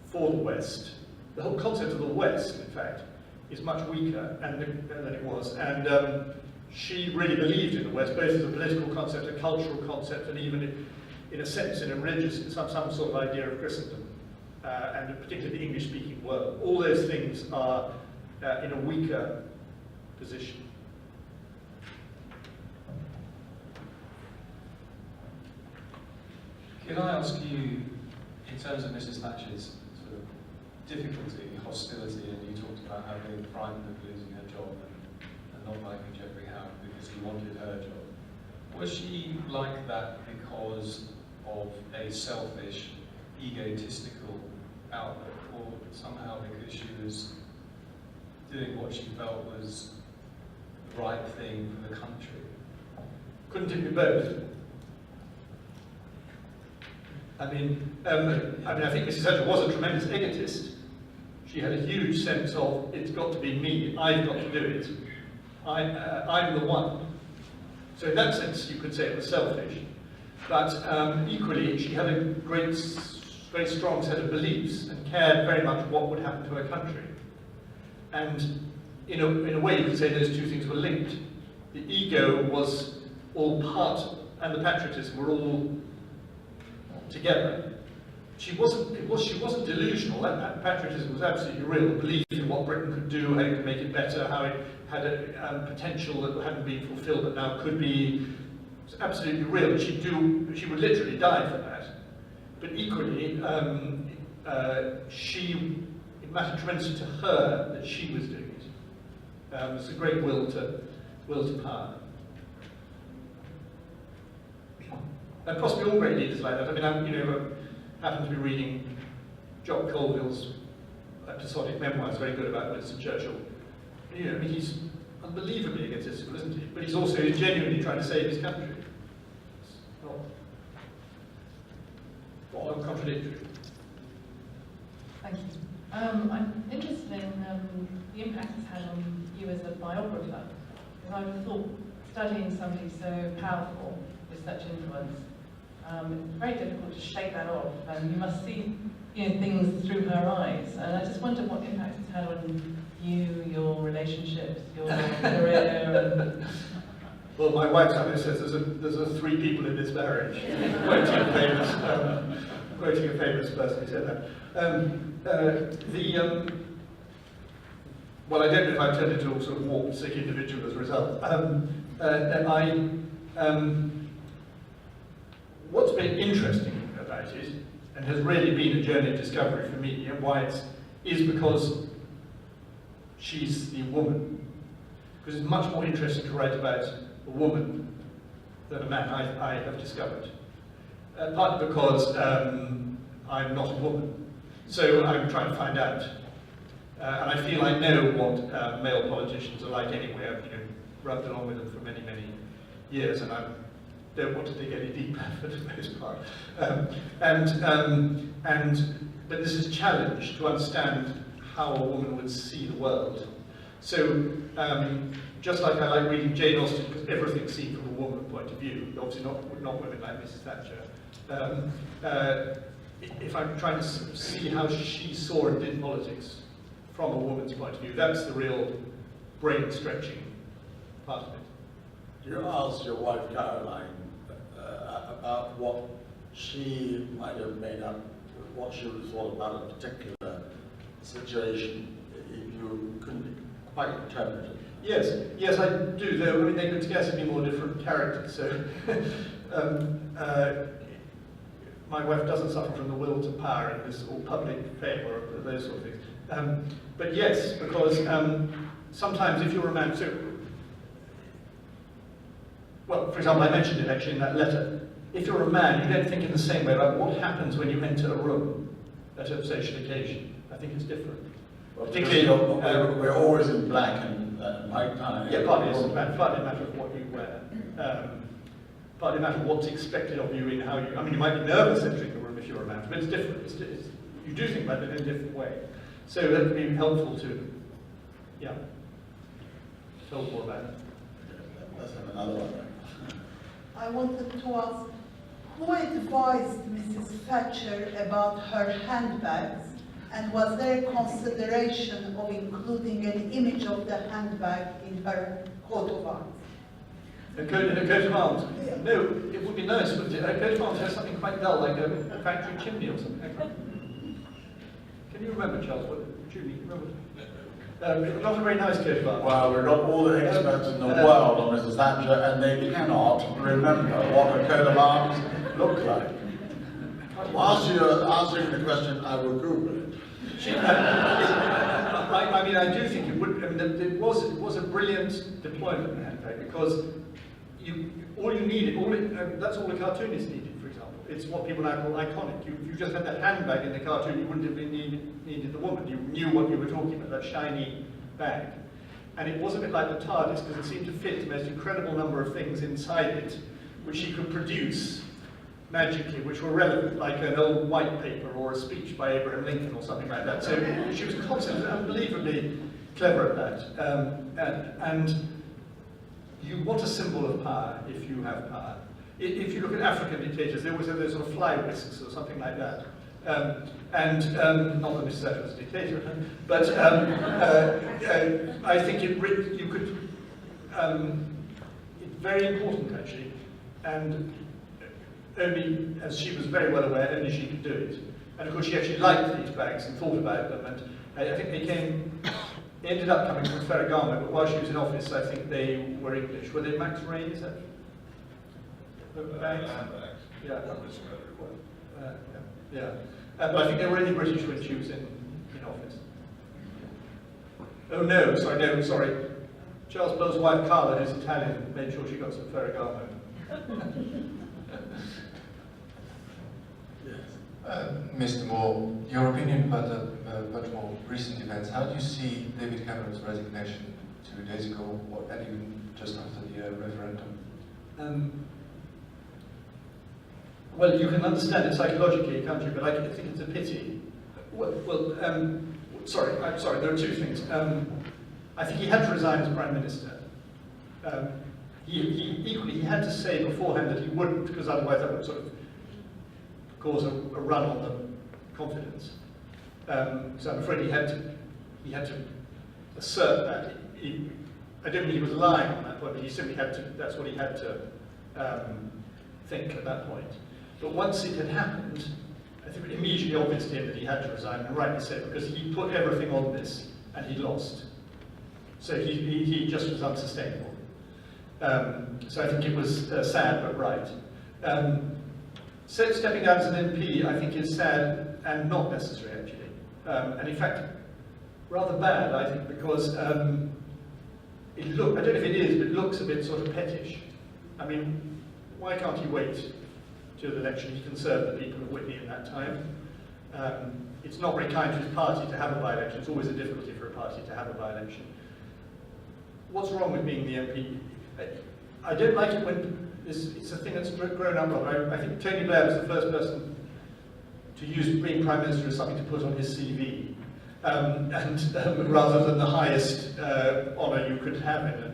for the West. The whole concept of the West, in fact, is much weaker than it was. And she really believed in the West, both as a political concept, a cultural concept, and even in a sense, in a religious, some sort of idea of Christendom, and particularly the English-speaking world. All those things are in a weaker position. Can I ask you, in terms of Mrs. Thatcher's sort of difficulty, hostility, and you talked about her being frightened of losing her job and not liking Geoffrey Howe because he wanted her job. Was she like that because of a selfish, egotistical outlook, or somehow because she was doing what she felt was the right thing for the country? Couldn't it be both? I mean, I think Mrs. Thatcher was a tremendous egotist. She had a huge sense of, it's got to be me, I've got to do it. I'm the one. So in that sense, you could say it was selfish. But equally, she had a very strong set of beliefs and cared very much what would happen to her country. And in a way, you could say those two things were linked. The ego was all part, and the patriotism were all together. She wasn't delusional. That patriotism was absolutely real. The belief in what Britain could do, how it could make it better, how it had a potential that hadn't been fulfilled but now could be. It was absolutely real. And she would literally die for that. But equally, it mattered tremendously to her that she was doing it. It's a great will to power. And possibly all great leaders like that. I mean, I happen to be reading Jock Colville's episodic memoirs, very good about Winston Churchill. I mean, he's unbelievably egotistical, isn't he? But he's also genuinely trying to save his country. It's not contradictory. Thank you. I'm interested in the impact it's had on you as a biographer, because I would have thought studying somebody so powerful with such influence, it's very difficult to shake that off, and you must see things through her eyes. And I just wonder what impact it's had on you, your relationships, your career. Well, my wife sometimes says there's 3 people in this marriage. Quoting a famous person who said that. Well, I don't know if I've turned into a sort of warped, sick individual as a result. What's been interesting about it, and has really been a journey of discovery for me, and why is because she's the woman. Because it's much more interesting to write about a woman than a man, I have discovered. Partly because I'm not a woman, so I'm trying to find out. And I feel I know what male politicians are like anyway. I've rubbed along with them for many, many years, and I don't want to dig any deeper for the most part. But this is a challenge to understand how a woman would see the world. So just like I like reading Jane Austen because everything's seen from a woman's point of view, obviously not women like Mrs. Thatcher. If I'm trying to see how she saw and did politics from a woman's point of view, that's the real brain-stretching part of it. You asked your wife Caroline about what she might have made up, what she would have thought about a particular situation, if you couldn't quite interpret it. Yes, I do. Though I mean, they could scarcely be more different characters. So, my wife doesn't suffer from the will to power in this all public fame or those sort of things. But yes, because sometimes if you're a man, well, for example, I mentioned it actually in that letter. If you're a man, you don't think in the same way about what happens when you enter a room at a social occasion. I think it's different. Well, particularly, we're always in black and white tie. Yeah, partly it's partly a matter of what you wear. Partly a matter of what's expected of you in how you. I mean, you might be nervous entering the room if you're a man, but it's different. You do think about it in a different way. So that would be helpful to, tell more about it. Let's have another one. I wanted to ask, who advised Mrs. Thatcher about her handbags, and was there consideration of including an image of the handbag in her coat of arms? A coat of arms? No, it would be nice, wouldn't it? A coat of arms has something quite dull, like a factory chimney or something. Can you remember, Charles? Julie, you remember? Not a very nice coat of arms. Well, we've got all the experts in the world on Mrs. Thatcher, and they cannot remember what a coat of arms looked like. Whilst you're answering the question, I will Google it. I mean, I do think it would. I mean, it was a brilliant deployment of the handbag, because all you needed, that's all a cartoonist needed. For example, it's what people now call iconic. If you just had that handbag in the cartoon, you wouldn't have needed the woman. You knew what you were talking about, that shiny bag. And it was a bit like the TARDIS, because it seemed to fit the most incredible number of things inside it, which she could produce magically, which were relevant, like an old white paper or a speech by Abraham Lincoln or something like that. So she was constantly, unbelievably clever at that. And you want a symbol of power if you have power. If you look at African dictators, they always have those sort of fly whisks or something like that. Not that Mrs. Thatcher was a dictator, but I think you could. It's very important, actually, and only, as she was very well aware, only she could do it. And of course, she actually liked these bags and thought about them. And I think they ended up coming from Ferragamo, but while she was in office, I think they were English. Were they Max Rain? Is that? Bags? Yeah. Yeah. But I think they were only British when she was in office. Oh no, sorry. Charles Bell's wife Carla, who's Italian, made sure she got some Ferragamo. Mr. Moore, your opinion about the much more recent events. How do you see David Cameron's resignation 2 days ago, and even just after the referendum? Well, you can understand it psychologically, can't you? But I think it's a pity. Sorry, there are two things. I think he had to resign as Prime Minister. He had to say beforehand that he wouldn't, because otherwise that would sort of cause a run on the confidence. So I'm afraid he had to assert that. I don't think he was lying on that point, but he simply had to. That's what he had to think at that point. But once it had happened, I think it was immediately obvious to him that he had to resign, and rightly so, because he put everything on this and he lost. So he just was unsustainable. So I think it was sad but right. Stepping down as an MP, I think, is sad and not necessary, actually. And in fact, rather bad, I think, because I don't know if it is, but it looks a bit sort of pettish. I mean, why can't he wait to the election? He can serve the people of Whitney in that time. It's not very kind to his party to have a by-election. It's always a difficulty for a party to have a by-election. What's wrong with being the MP? I don't like it when it's a thing that's grown up on. I think Tony Blair was the first person to use being Prime Minister as something to put on his CV, rather than the highest honour you could have in it.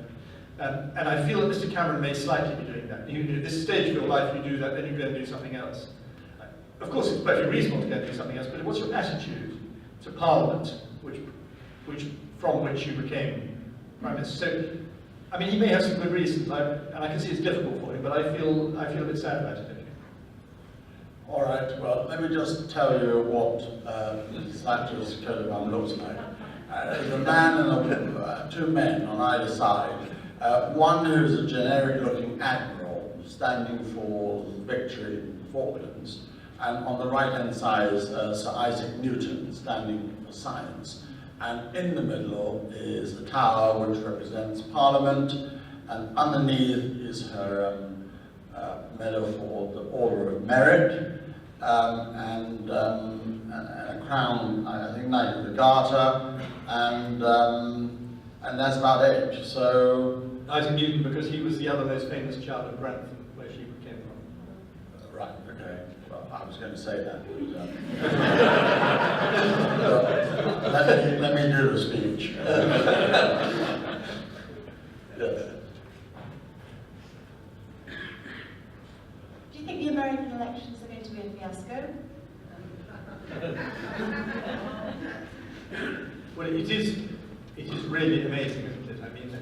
And I feel that Mr. Cameron may slightly be doing that. At this stage of your life, you do that, then you go and do something else. Of course, it's perfectly reasonable to go and do something else, but what's your attitude to Parliament, from which you became Prime Minister? So, I mean, he may have some good reasons, and I can see it's difficult for him, but I feel a bit sad about it. All right, well, let me just tell you what Mrs. Thatcher's coat of arms looks like. There's a man and two men on either side. One who's a generic-looking admiral standing for victory in the Falklands, and on the right-hand side is Sir Isaac Newton standing for science. And in the middle is a tower which represents Parliament, and underneath is her medal for the Order of Merit, and a crown, I think, Knight of the Garter, and that's about it. So Isaac Newton, because he was the other most famous child of Grantham, where she came from. Right, okay. Well, I was going to say that. Let me do the speech. Do you think the American Well, it is really amazing, isn't it? I mean,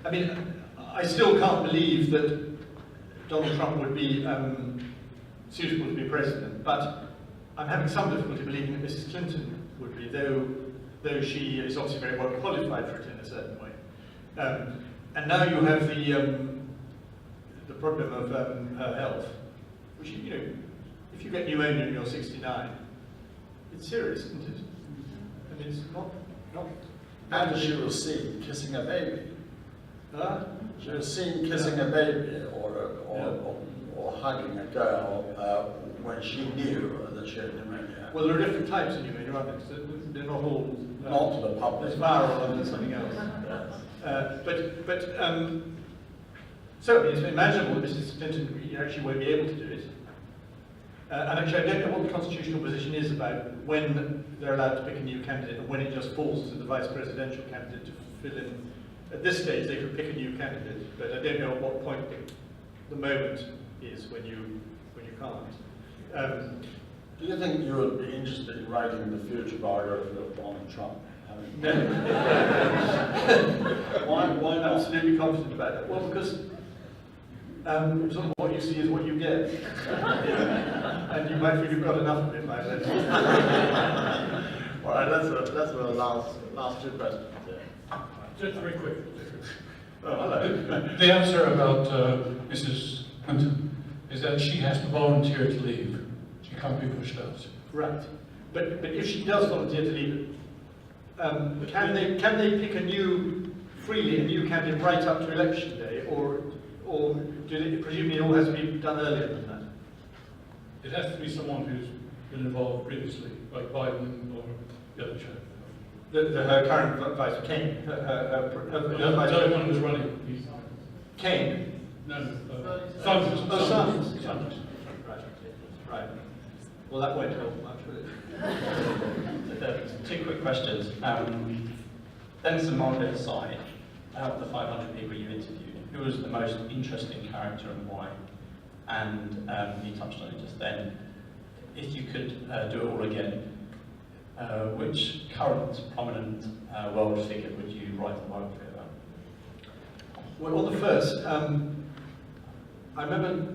I mean, I still can't believe that Donald Trump would be suitable to be president, but I'm having some difficulty believing that Mrs. Clinton would be, though she is obviously very well qualified for it in a certain way. And now you have the problem of her health, which, you know, if you get pneumonia and you're 69, it's serious, isn't it? I mean, it's not. And she was seen kissing a baby. She was seen kissing a baby or hugging a girl when she knew that she had pneumonia. Well, there are different types of pneumonia, aren't there? They're not all not to the public. There's viral and there's something else. So it's imaginable that Mrs. Clinton actually won't be able to do it. And actually, I don't know what the constitutional position is about when they're allowed to pick a new candidate and when it just falls to the vice presidential candidate to fill in. At this stage, they could pick a new candidate, but I don't know at what point the moment is when you can't. Do you think you would be interested in writing the future biography of Donald Trump? No. Why not? Absolutely confident about that. Well, because sort of what you see is what you get. And you might feel you've got enough of it by then. All right, let's go to the last two questions. Just very quick. Oh, hello. The answer about Mrs. Clinton is that she has to volunteer to leave. She can't be pushed out. Right. But if she does volunteer to leave, can they pick a new candidate right up to election day, or presumably it all has to be done earlier than that? It has to be someone who's been involved previously, like Biden or the other chap. Her current vice, Kane. The other one who's running. Kane? No, Sanders. Oh, Sanders. Right. Well, that won't help much, will it? Two quick questions. Dennis and Margaret aside, out of the 500 people you interviewed, who was the most interesting character and why? And you touched on it just then. If you could do it all again, which current prominent world figure would you write a biography about? Well, on the first, I remember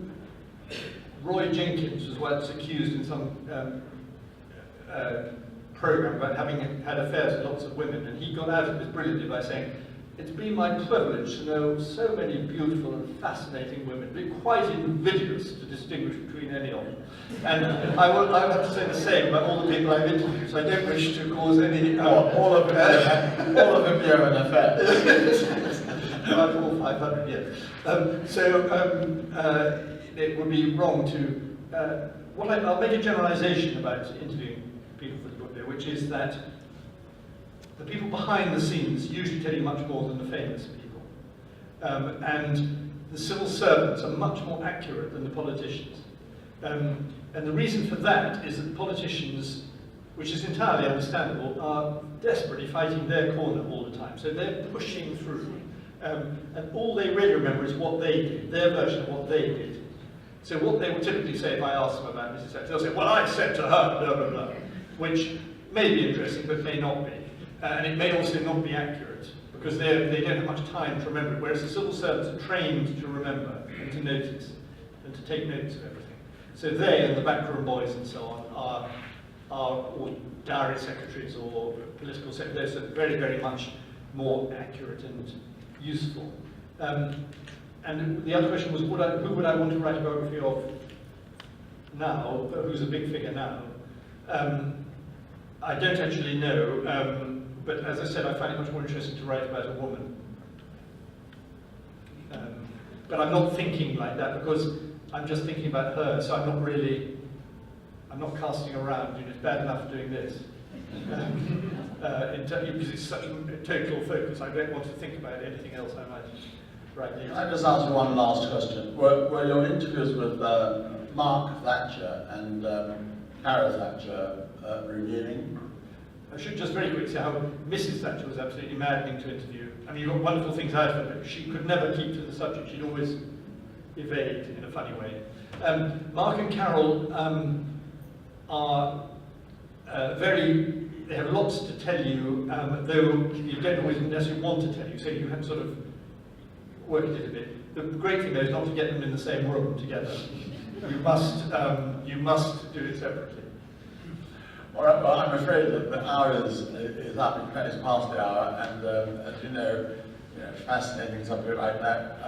Roy Jenkins was once accused in some program about having had affairs with lots of women, and he got out of this brilliantly by saying, "It's been my privilege to know so many beautiful and fascinating women, but quite invidious to distinguish between any of them." And I would have to say the same about all the people I've interviewed, so I don't wish to cause any... all of them have an affair. About 400 or 500, yes. It would be wrong to... I'll make a generalization about interviewing people for the book there, which is that the people behind the scenes usually tell you much more than the famous people. And the civil servants are much more accurate than the politicians. And the reason for that is that politicians, which is entirely understandable, are desperately fighting their corner all the time. So they're pushing through. And all they really remember is what they did, their version of what they did. So what they will typically say if I ask them about Mrs. Thatcher, they'll say, "Well, I said to her, blah, blah, blah," which may be interesting, but may not be. And it may also not be accurate, because they don't have much time to remember it, whereas the civil servants are trained to remember and to notice and to take notes of everything. So they and the backroom boys and so on are or diary secretaries or political secretaries are very, very much more accurate and useful. And the other question was, who would I want to write a biography of now, who's a big figure now? I don't actually know, but as I said, I find it much more interesting to write about a woman. But I'm not thinking like that because I'm just thinking about her, so I'm not casting around, it's bad enough doing this. Because it's such a total focus, I don't want to think about anything else I might write later. I just ask you one last question. Were your interviews with Mark Thatcher and Cara Thatcher revealing? I should just very quickly say how Mrs. Thatcher was absolutely maddening to interview. I mean, you got wonderful things out of her, but she could never keep to the subject. She'd always evade in a funny way. Mark and Carol are they have lots to tell you, though you don't always necessarily want to tell you, so you have to sort of work it a bit. The great thing though is not to get them in the same room together. You must do it separately. All right, well, I'm afraid that the hour is up, it's past the hour, and as you know, fascinating subject like that,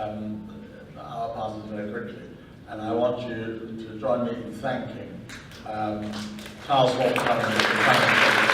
the hour passes very quickly. And I want you to join me in thanking Charles Watt.